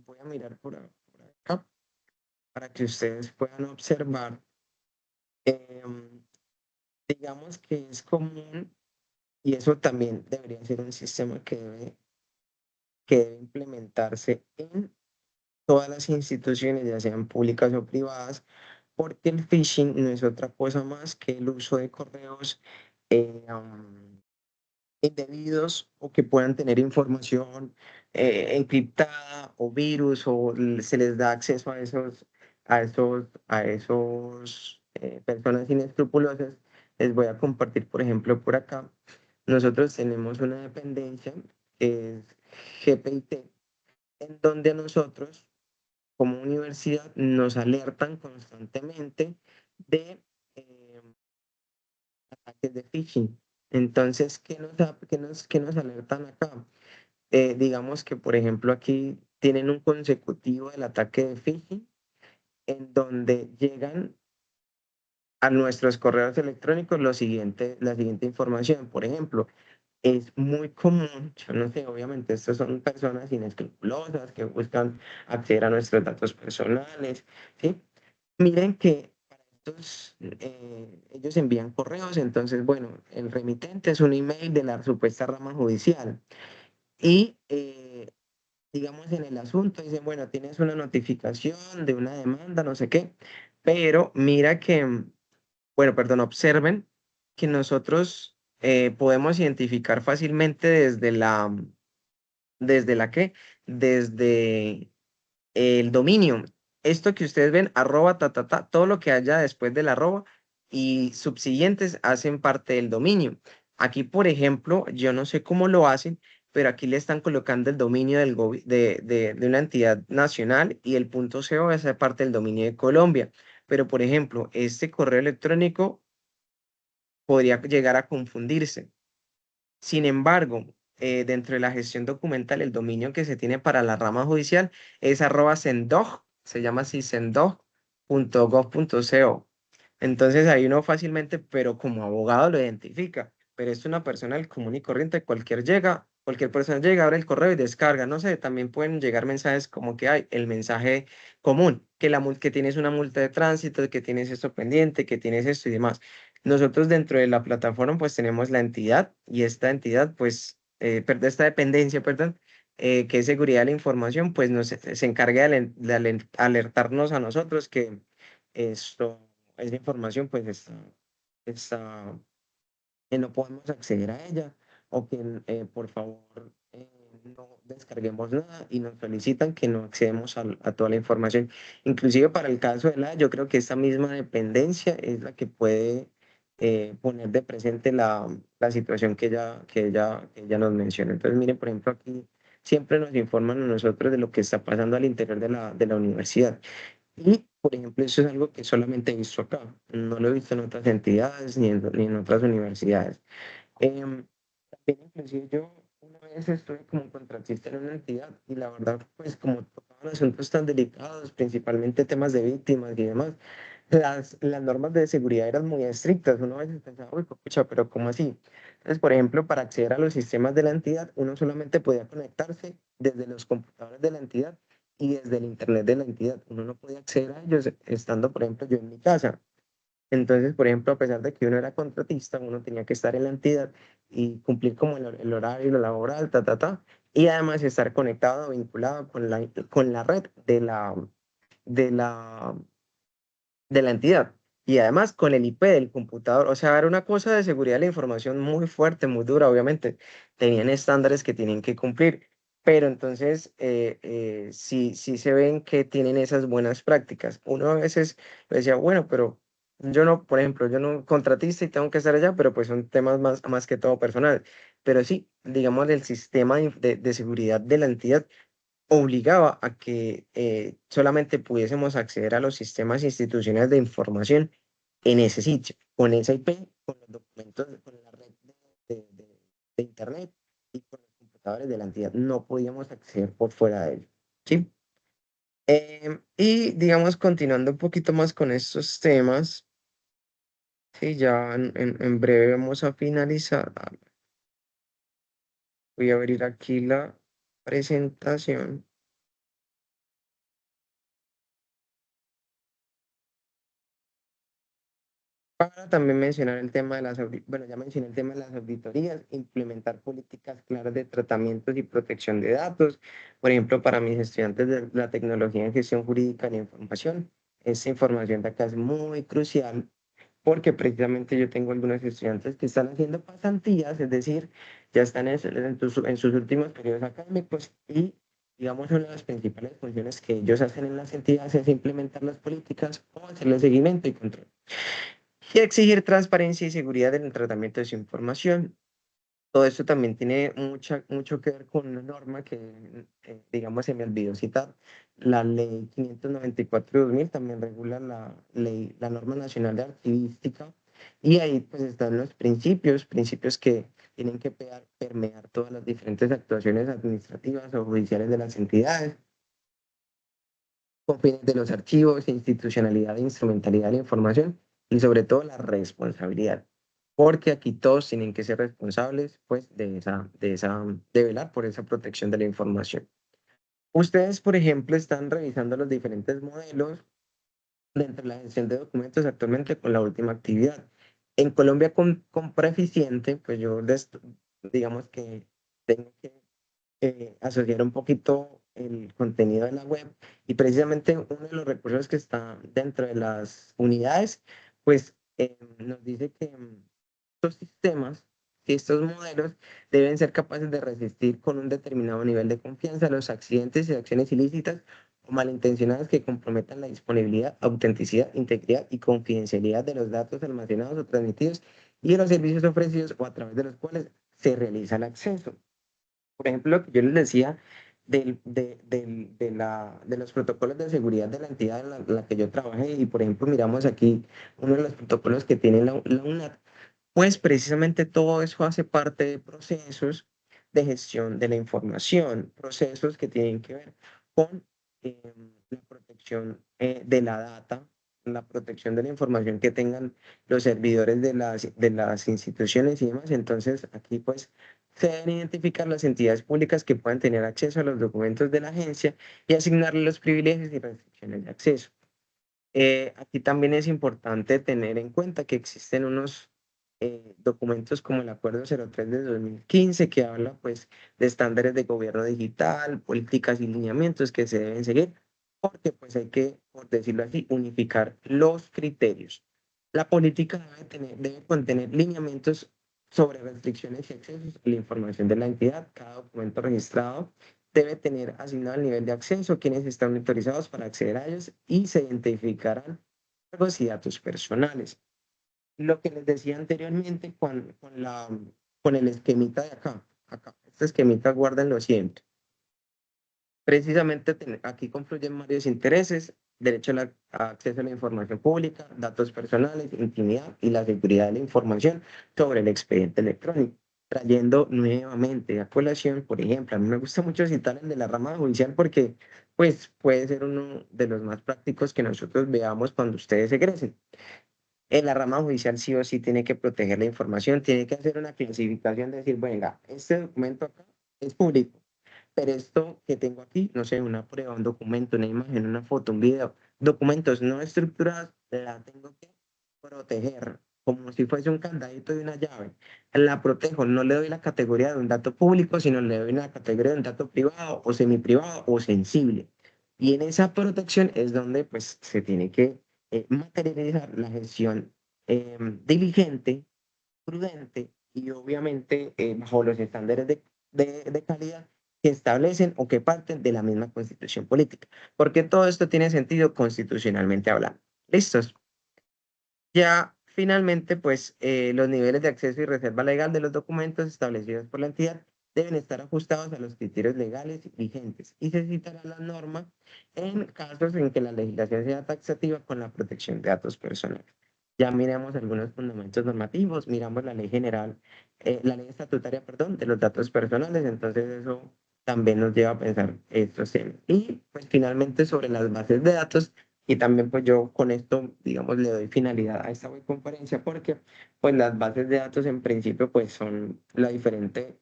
voy a mirar por acá para que ustedes puedan observar. em, digamos que es común. Y eso también debería ser un sistema que debe implementarse en todas las instituciones, ya sean públicas o privadas, porque el phishing no es otra cosa más que el uso de correos indebidos o que puedan tener información encriptada o virus o se les da acceso a esos personas inescrupulosas. Les voy a compartir, por ejemplo, por acá. Nosotros tenemos una dependencia que es GPIT, en donde a nosotros, como universidad, nos alertan constantemente de ataques de phishing. Entonces, ¿qué nos alertan acá? Digamos que, por ejemplo, aquí tienen un consecutivo del ataque de phishing, en donde llegan a nuestros correos electrónicos la siguiente información. Por ejemplo, es muy común, yo no sé, obviamente estas son personas inescrupulosas que buscan acceder a nuestros datos personales, ¿sí? Miren que para estos, ellos envían correos, entonces, bueno, el remitente es un email de la supuesta rama judicial y, digamos, en el asunto dicen, bueno, tienes una notificación de una demanda, no sé qué, pero mira que, bueno, perdón, observen que nosotros podemos identificar fácilmente ¿desde la qué? Desde el dominio. Esto que ustedes ven, arroba, todo lo que haya después del arroba y subsiguientes hacen parte del dominio. Aquí, por ejemplo, yo no sé cómo lo hacen, pero aquí le están colocando el dominio de una entidad nacional y el .co hace parte del dominio de Colombia. Pero, por ejemplo, este correo electrónico podría llegar a confundirse. Sin embargo, dentro de la gestión documental, el dominio que se tiene para la rama judicial es @sendog, se llama así sendog.gov.co. Entonces ahí uno fácilmente, pero como abogado lo identifica, pero es una persona del común y corriente, cualquier persona llega, abre el correo y descarga, no sé, también pueden llegar mensajes como que hay el mensaje común, que tienes una multa de tránsito, que tienes esto pendiente, que tienes esto y demás. Nosotros dentro de la plataforma pues tenemos la entidad y esta entidad pues, esta dependencia, perdón, que es seguridad de la información, pues se encarga de alertarnos a nosotros que esa información pues no podemos acceder a ella o que por favor no descarguemos nada y nos solicitan que no accedemos a toda la información. Inclusive para el caso de yo creo que esta misma dependencia es la que puede poner de presente la situación que ella nos menciona. Entonces, miren, por ejemplo, aquí siempre nos informan a nosotros de lo que está pasando al interior de la universidad. Y, por ejemplo, eso es algo que solamente he visto acá. No lo he visto en otras entidades ni en otras universidades. También inclusive yo una vez estuve como contratista en una entidad y la verdad, pues como tocaban asuntos tan delicados, principalmente temas de víctimas y demás, las normas de seguridad eran muy estrictas. Uno a veces pensaba, uy, pucha, pero ¿cómo así? Entonces, por ejemplo, para acceder a los sistemas de la entidad, uno solamente podía conectarse desde los computadores de la entidad y desde el internet de la entidad. Uno no podía acceder a ellos estando, por ejemplo, yo en mi casa. Entonces, por ejemplo, a pesar de que uno era contratista, uno tenía que estar en la entidad y cumplir como el horario laboral, y además estar conectado, vinculado con la red de la, de la entidad y además con el IP del computador. O sea, era una cosa de seguridad de la información muy fuerte, muy dura, obviamente. Tenían estándares que tienen que cumplir, pero entonces sí se ven que tienen esas buenas prácticas. Uno a veces decía, bueno, pero yo no, por ejemplo, yo no contratista y tengo que estar allá, pero pues son temas más que todo personal. Pero sí, digamos, el sistema de seguridad de la entidad obligaba a que solamente pudiésemos acceder a los sistemas institucionales de información en ese sitio, con esa IP, con los documentos, con la red de Internet y con los computadores de la entidad. No podíamos acceder por fuera de ello. ¿Sí? Y digamos, continuando un poquito más con estos temas, sí, ya en breve vamos a finalizar. Voy a abrir aquí la presentación. Para también mencionar el tema de bueno, ya mencioné el tema de las auditorías, implementar políticas claras de tratamientos y protección de datos. Por ejemplo, para mis estudiantes de la tecnología en gestión jurídica de la información, esta información de acá es muy crucial porque precisamente yo tengo algunos estudiantes que están haciendo pasantías, es decir, ya están en sus últimos periodos académicos y, digamos, una de las principales funciones que ellos hacen en las entidades es implementar las políticas o hacerle seguimiento y control y exigir transparencia y seguridad en el tratamiento de su información. Todo esto también tiene mucho que ver con una norma que, digamos, se me olvidó citar. La ley 594 de 2000 también regula la norma nacional de archivística y ahí pues están los principios que tienen que permear todas las diferentes actuaciones administrativas o judiciales de las entidades, con fines de los archivos, institucionalidad e instrumentalidad de la información y sobre todo la responsabilidad, porque aquí todos tienen que ser responsables pues de velar por esa protección de la información. Ustedes, por ejemplo, están revisando los diferentes modelos dentro de la gestión de documentos actualmente con la última actividad. En Colombia con Preficiente, pues yo digamos que tengo que asociar un poquito el contenido de la web y precisamente uno de los recursos que está dentro de las unidades, pues nos dice que estos sistemas y estos modelos deben ser capaces de resistir con un determinado nivel de confianza los accidentes y acciones ilícitas o malintencionadas que comprometan la disponibilidad, autenticidad, integridad y confidencialidad de los datos almacenados o transmitidos y de los servicios ofrecidos o a través de los cuales se realiza el acceso. Por ejemplo, lo que yo les decía de los protocolos de seguridad de la entidad en la que yo trabajé, y por ejemplo, miramos aquí uno de los protocolos que tiene la UNAT, pues precisamente todo eso hace parte de procesos de gestión de la información, procesos que tienen que ver con la protección de la data, la protección de la información que tengan los servidores de las instituciones y demás. Entonces, aquí pues se deben identificar las entidades públicas que puedan tener acceso a los documentos de la agencia y asignarle los privilegios y restricciones de acceso. Aquí también es importante tener en cuenta que existen unos documentos como el Acuerdo 03 de 2015 que habla pues de estándares de gobierno digital, políticas y lineamientos que se deben seguir porque pues hay que, por decirlo así, unificar los criterios. La política debe contener lineamientos sobre restricciones y accesos a la información de la entidad. Cada documento registrado debe tener asignado el nivel de acceso, quienes están autorizados para acceder a ellos y se identificarán cargos y datos personales. Lo que les decía anteriormente con el esquemita de acá. Este esquemita guárdenlo siempre. Precisamente aquí confluyen varios intereses: derecho a acceso a la información pública, datos personales, intimidad y la seguridad de la información sobre el expediente electrónico. Trayendo nuevamente a colación, por ejemplo, a mí me gusta mucho citar el de la rama judicial porque pues puede ser uno de los más prácticos que nosotros veamos cuando ustedes egresen. En la rama judicial sí o sí tiene que proteger la información, tiene que hacer una clasificación, decir, venga, este documento acá es público, pero esto que tengo aquí, no sé, una prueba, un documento, una imagen, una foto, un video, documentos no estructurados, la tengo que proteger como si fuese un candadito de una llave. La protejo, no le doy la categoría de un dato público, sino le doy una categoría de un dato privado o semiprivado o sensible. Y en esa protección es donde pues se tiene que materializar la gestión diligente, prudente y obviamente bajo los estándares de calidad que establecen o que parten de la misma constitución política, porque todo esto tiene sentido constitucionalmente hablando. ¿Listos? Ya finalmente, pues los niveles de acceso y reserva legal de los documentos establecidos por la entidad deben estar ajustados a los criterios legales vigentes y se citará la norma en casos en que la legislación sea taxativa con la protección de datos personales. Ya miramos algunos fundamentos normativos, miramos la ley general, la ley estatutaria, perdón, de los datos personales, entonces eso también nos lleva a pensar estos temas. Y pues finalmente sobre las bases de datos, y también pues yo con esto, digamos, le doy finalidad a esta webconferencia porque pues las bases de datos en principio pues son la diferente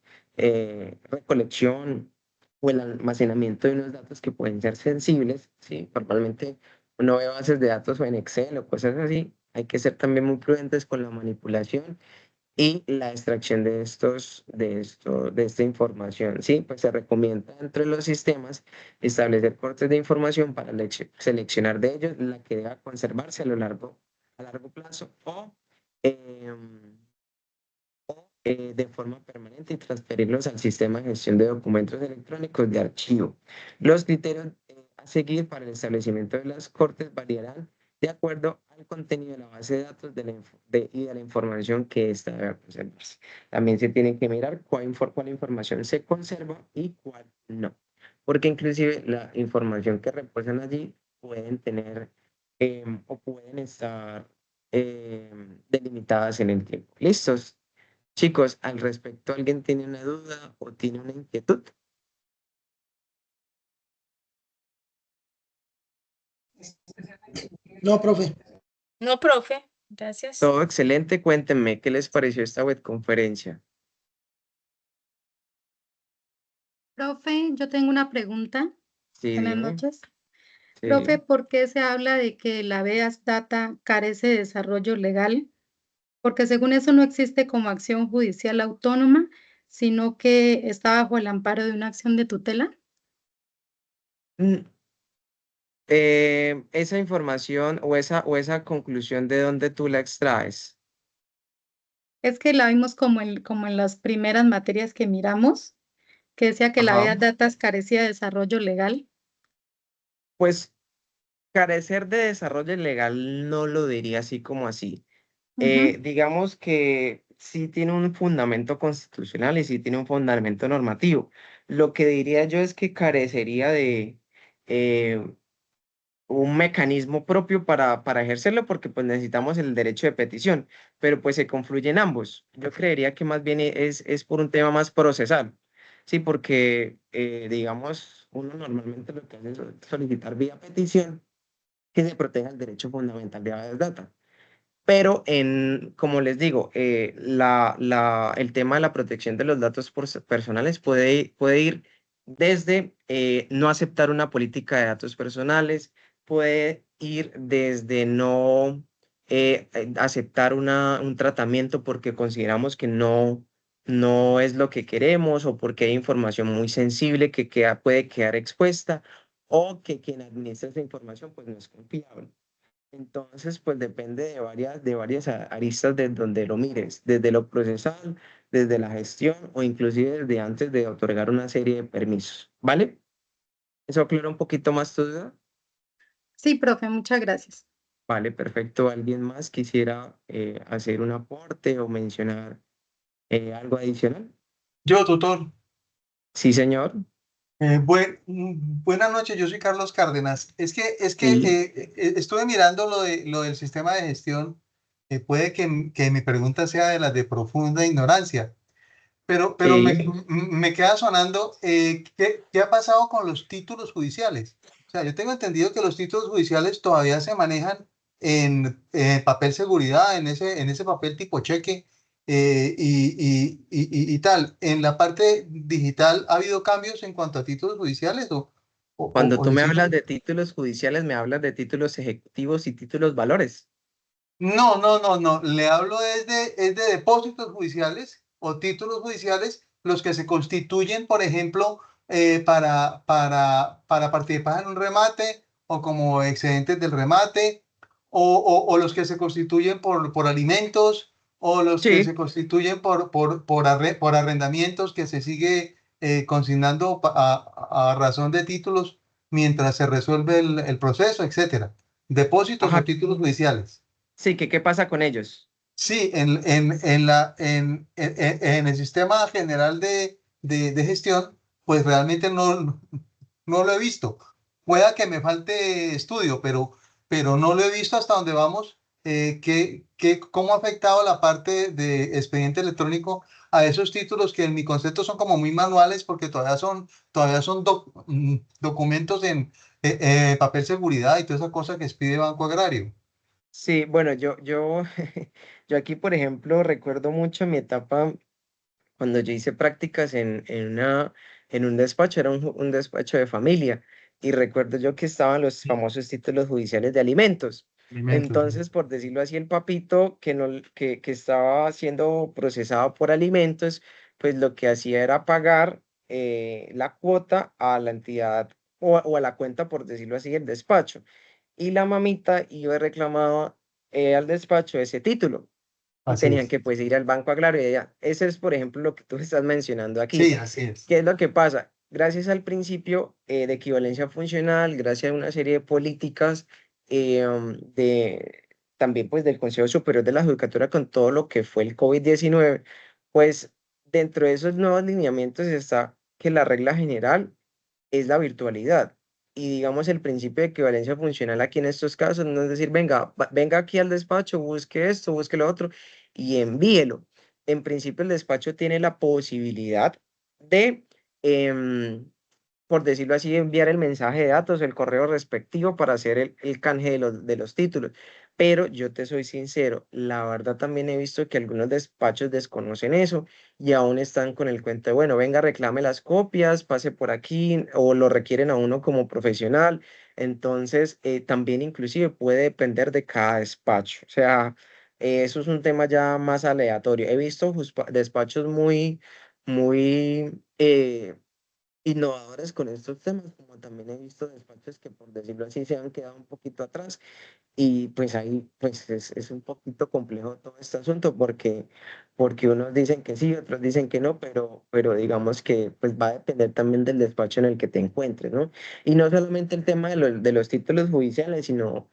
recolección o el almacenamiento de unos datos que pueden ser sensibles, ¿sí? Normalmente uno ve bases de datos o en Excel o cosas así, hay que ser también muy prudentes con la manipulación y la extracción de de esta información, ¿sí? Pues se recomienda dentro de los sistemas establecer cortes de información para seleccionar de ellos la que deba conservarse a largo plazo de forma permanente y transferirlos al sistema de gestión de documentos electrónicos de archivo. Los criterios a seguir para el establecimiento de las cortes variarán de acuerdo al contenido de la base de datos y de la información que ésta debe conservarse. También se tiene que mirar cuál información se conserva y cuál no, porque inclusive la información que reposan allí pueden tener o pueden estar delimitadas en el tiempo. ¿Listos? Chicos, al respecto, ¿alguien tiene una duda o tiene una inquietud? No, profe. No, profe, gracias. Todo excelente. Cuéntenme, ¿qué les pareció esta webconferencia? Profe, yo tengo una pregunta. Sí, Buenas dime. noches. Sí. Profe, ¿por qué se habla de que la habeas data carece de desarrollo legal? Porque según eso no existe como acción judicial autónoma, sino que está bajo el amparo de una acción de tutela. Esa información o esa conclusión, ¿de dónde tú la extraes? Es que la vimos como en las primeras materias que miramos, que decía que la Ajá. habeas data carecía de desarrollo legal. Pues carecer de desarrollo legal no lo diría así como así. Digamos que sí tiene un fundamento constitucional y sí tiene un fundamento normativo. Lo que diría yo es que carecería de un mecanismo propio para ejercerlo porque pues necesitamos el derecho de petición, pero pues se confluyen ambos. Yo creería que más bien es por un tema más procesal, sí, porque digamos, uno normalmente lo que hace es solicitar vía petición que se proteja el derecho fundamental de habeas data. Pero como les digo, el tema de la protección de los datos personales puede ir desde no aceptar una política de datos personales, puede ir desde no aceptar un tratamiento porque consideramos que no es lo que queremos o porque hay información muy sensible que puede quedar expuesta o que quien administra esa información pues no es confiable. Entonces, pues depende de varias aristas de donde lo mires, desde lo procesal, desde la gestión o inclusive desde antes de otorgar una serie de permisos, ¿vale? ¿Eso aclara un poquito más tu duda? Sí, profe, muchas gracias. Vale, perfecto. ¿Alguien más quisiera hacer un aporte o mencionar algo adicional? Yo, tutor. Sí, señor. Buenas noches, yo soy Carlos Cárdenas. Es que Sí, estuve mirando lo del sistema de gestión. Puede que mi pregunta sea de las de profunda ignorancia, pero sí. me queda sonando, ¿qué ha pasado con los títulos judiciales? O sea, yo tengo entendido que los títulos judiciales todavía se manejan en papel seguridad, en ese papel tipo cheque y tal. ¿En la parte digital ha habido cambios en cuanto a títulos judiciales Cuando o tú le me hablas siguen? de títulos judiciales, me hablas de títulos ejecutivos y títulos valores. No. Le hablo es de depósitos judiciales o títulos judiciales, los que se constituyen, por ejemplo, para participar en un remate o como excedentes del remate, o los que se constituyen por alimentos, o los que Sí, se constituyen por arrendamientos que se sigue consignando a razón de títulos mientras se resuelve el proceso, etcétera. Depósitos o ajá, títulos judiciales. sí, ¿qué pasa con ellos? Sí, en el sistema general de gestión, pues realmente no lo he visto. Pueda que me falte estudio, pero no lo he visto hasta donde vamos, cómo ha afectado la parte de expediente electrónico a esos títulos que en mi concepto son como muy manuales porque todavía son documentos en papel seguridad y toda esa cosa que expide Banco Agrario. Sí, bueno, yo aquí, por ejemplo, recuerdo mucho mi etapa cuando yo hice prácticas en un despacho, era un despacho de familia, y recuerdo yo que estaban los famosos títulos judiciales de alimentos. Alimentos. Entonces, por decirlo así, el papito que, no, que estaba siendo procesado por alimentos, pues lo que hacía era pagar la cuota a la entidad o a la cuenta, por decirlo así, del despacho. Y la mamita iba y reclamaba al despacho ese título y Así tenían es. que pues ir al Banco Agrario y allá. Ese es, por ejemplo, lo que tú estás mencionando aquí. Sí, así es. ¿Qué es lo que pasa? Gracias al principio de equivalencia funcional, gracias a una serie de políticas también pues del Consejo Superior de la Judicatura con todo lo que fue el COVID-19, pues dentro de esos nuevos lineamientos está que la regla general es la virtualidad. Y digamos, el principio de equivalencia funcional aquí en estos casos no es decir, venga, venga aquí al despacho, busque esto, busque lo otro y envíelo. En principio, el despacho tiene la posibilidad de, por decirlo así, enviar el mensaje de datos, el correo respectivo para hacer el canje de los títulos. Pero yo te soy sincero, la verdad también he visto que algunos despachos desconocen eso y aún están con el cuento de, bueno, venga, reclame las copias, pase por aquí o lo requieren a uno como profesional. Entonces, también inclusive puede depender de cada despacho. O sea, eso es un tema ya más aleatorio. He visto despachos muy innovadores con estos temas, como también he visto despachos que, por decirlo así, se han quedado un poquito atrás. Y pues ahí pues es un poquito complejo todo este asunto porque unos dicen que sí, otros dicen que no, pero digamos que pues va a depender también del despacho en el que te encuentres, ¿no? Y no solamente el tema de los títulos judiciales, sino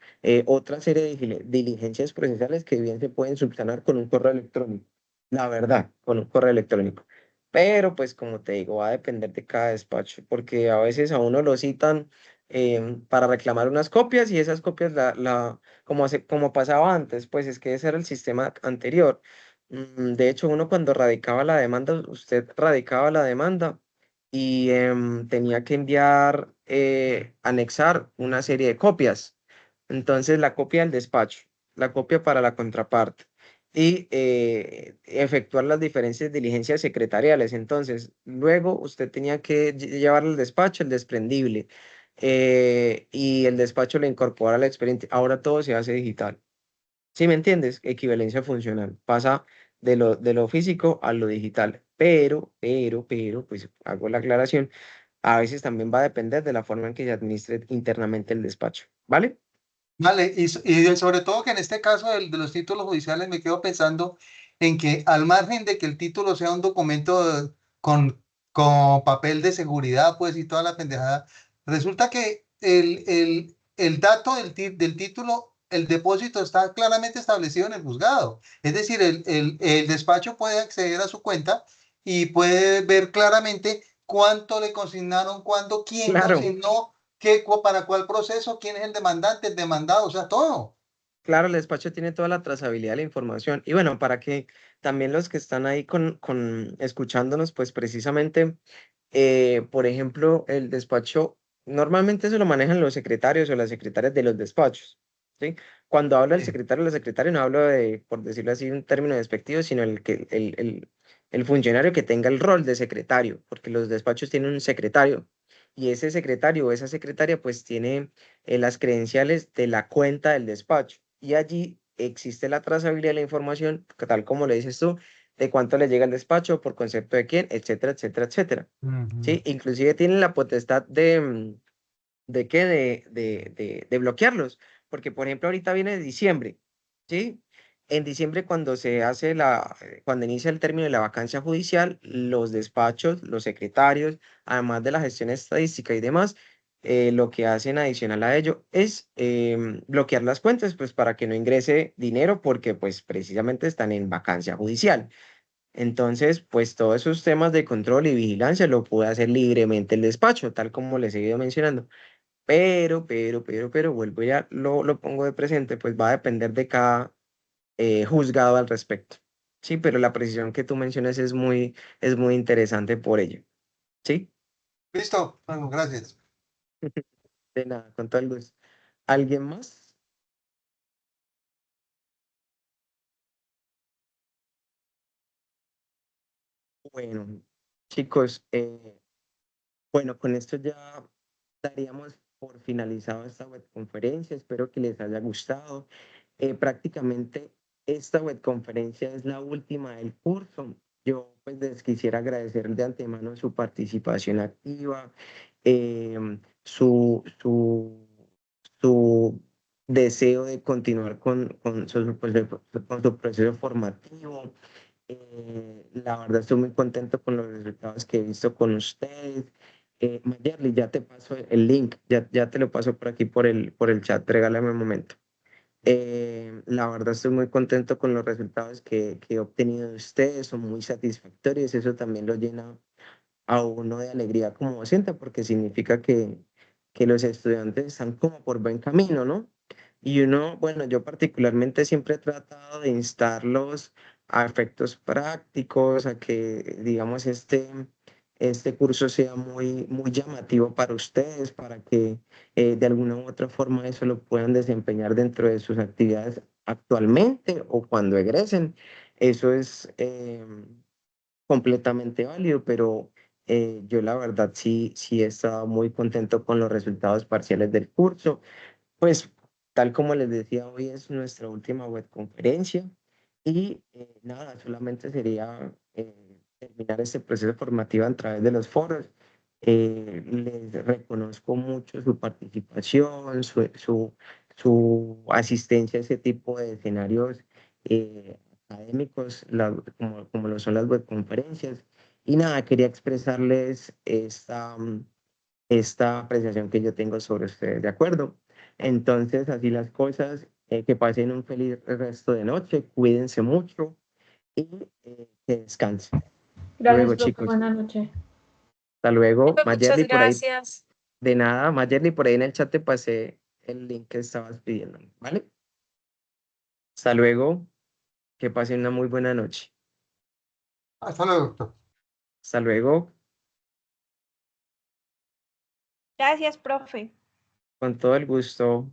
otra serie de diligencias procesales que bien se pueden subsanar con un correo electrónico, la verdad, con un correo electrónico. Pero pues como te digo, va a depender de cada despacho, porque a veces a uno lo citan para reclamar unas copias y esas copias, como pasaba antes, pues es que ese era el sistema anterior. De hecho, uno cuando radicaba la demanda, usted radicaba la demanda y tenía que enviar, anexar una serie de copias. Entonces, la copia del despacho, la copia para la contraparte y efectuar las diferentes diligencias secretariales. Entonces, luego usted tenía que llevar al despacho el desprendible y el despacho le incorpora al expediente. Ahora todo se hace digital. ¿Sí me entiendes? Equivalencia funcional. Pasa de lo físico a lo digital. Pero, pues hago la aclaración, a veces también va a depender de la forma en que se administre internamente el despacho. ¿Vale? Vale, y sobre todo que en este caso de los títulos judiciales me quedo pensando en que al margen de que el título sea un documento con papel de seguridad, pues y toda la pendejada, resulta que el dato del título, el depósito está claramente establecido en el juzgado. Es decir, el despacho puede acceder a su cuenta y puede ver claramente cuánto le consignaron, cuándo, quién Claro, consignó, para cuál proceso, quién es el demandante, el demandado, o sea, todo. claro, el despacho tiene toda la trazabilidad de la información. Y bueno, para que también los que están ahí escuchándonos, pues precisamente, por ejemplo, el despacho, normalmente eso lo manejan los secretarios o las secretarias de los despachos, ¿sí? Cuando habla el Sí. secretario o la secretaria, no hablo de, por decirlo así, un término despectivo, sino el funcionario que tenga el rol de secretario, porque los despachos tienen un secretario. Y ese secretario o esa secretaria pues tiene las credenciales de la cuenta del despacho. Y allí existe la trazabilidad de la información, tal como le dices tú, de cuánto le llega al despacho, por concepto de quién, etcétera, etcétera, etcétera. Ujú. ¿Sí? Inclusive tienen la potestad ¿de qué? De bloquearlos. Porque, por ejemplo, ahorita viene diciembre, ¿sí? En diciembre, cuando inicia el término de la vacancia judicial, los despachos, los secretarios, además de la gestión estadística y demás, lo que hacen adicional a ello es bloquear las cuentas, pues para que no ingrese dinero, porque pues precisamente están en vacancia judicial. Entonces, pues todos esos temas de control y vigilancia lo puede hacer libremente el despacho, tal como les he ido mencionando. Pero, vuelvo ya, lo pongo de presente, pues va a depender de cada juzgado al respecto. Sí, pero la precisión que tú mencionas es muy interesante por ello. Sí, Listo, bueno, gracias. de nada, con todo el gusto. ¿Alguien más? Bueno, chicos, bueno, con esto ya daríamos por finalizado esta webconferencia. Espero que les haya gustado. Prácticamente esta webconferencia es la última del curso. Yo pues les quisiera agradecer de antemano su participación activa, em, su, su, su deseo de continuar con su proceso formativo. La verdad estoy muy contento con los resultados que he visto con ustedes. Mayerly, ya te paso el link, ya te lo paso por aquí por el chat, regálame un momento. La verdad estoy muy contento con los resultados que he obtenido de ustedes, son muy satisfactorios, eso también lo llena a uno de alegría como docente, porque significa que los estudiantes están como por buen camino, ¿no? Y uno, bueno, yo particularmente siempre he tratado de instarlos a efectos prácticos, a que, digamos, este curso sea muy llamativo para ustedes, para que de alguna u otra forma eso lo puedan desempeñar dentro de sus actividades actualmente o cuando egresen. Eso es completamente válido, pero yo la verdad sí he estado muy contento con los resultados parciales del curso. Pues tal como les decía, hoy es nuestra última webconferencia y nada, solamente sería terminar este proceso formativo a través de los foros. Les reconozco mucho su participación, su asistencia a ese tipo de escenarios académicos, como lo son las webconferencias. Y nada, quería expresarles esta apreciación que yo tengo sobre ustedes, ¿de acuerdo? Entonces, así las cosas, que pasen un feliz resto de noche, cuídense mucho y que descansen. Gracias, Luego, profe. chicos, Buenas noches. hasta luego. Muchas Mayerly, por ahí, gracias. de nada, Mayerly, por ahí en el chat te pasé el link que estabas pidiendo, ¿vale? Hasta luego, que pasen una muy buena noche. Hasta luego, doctor. Hasta luego, Gracias, profe. con todo el gusto.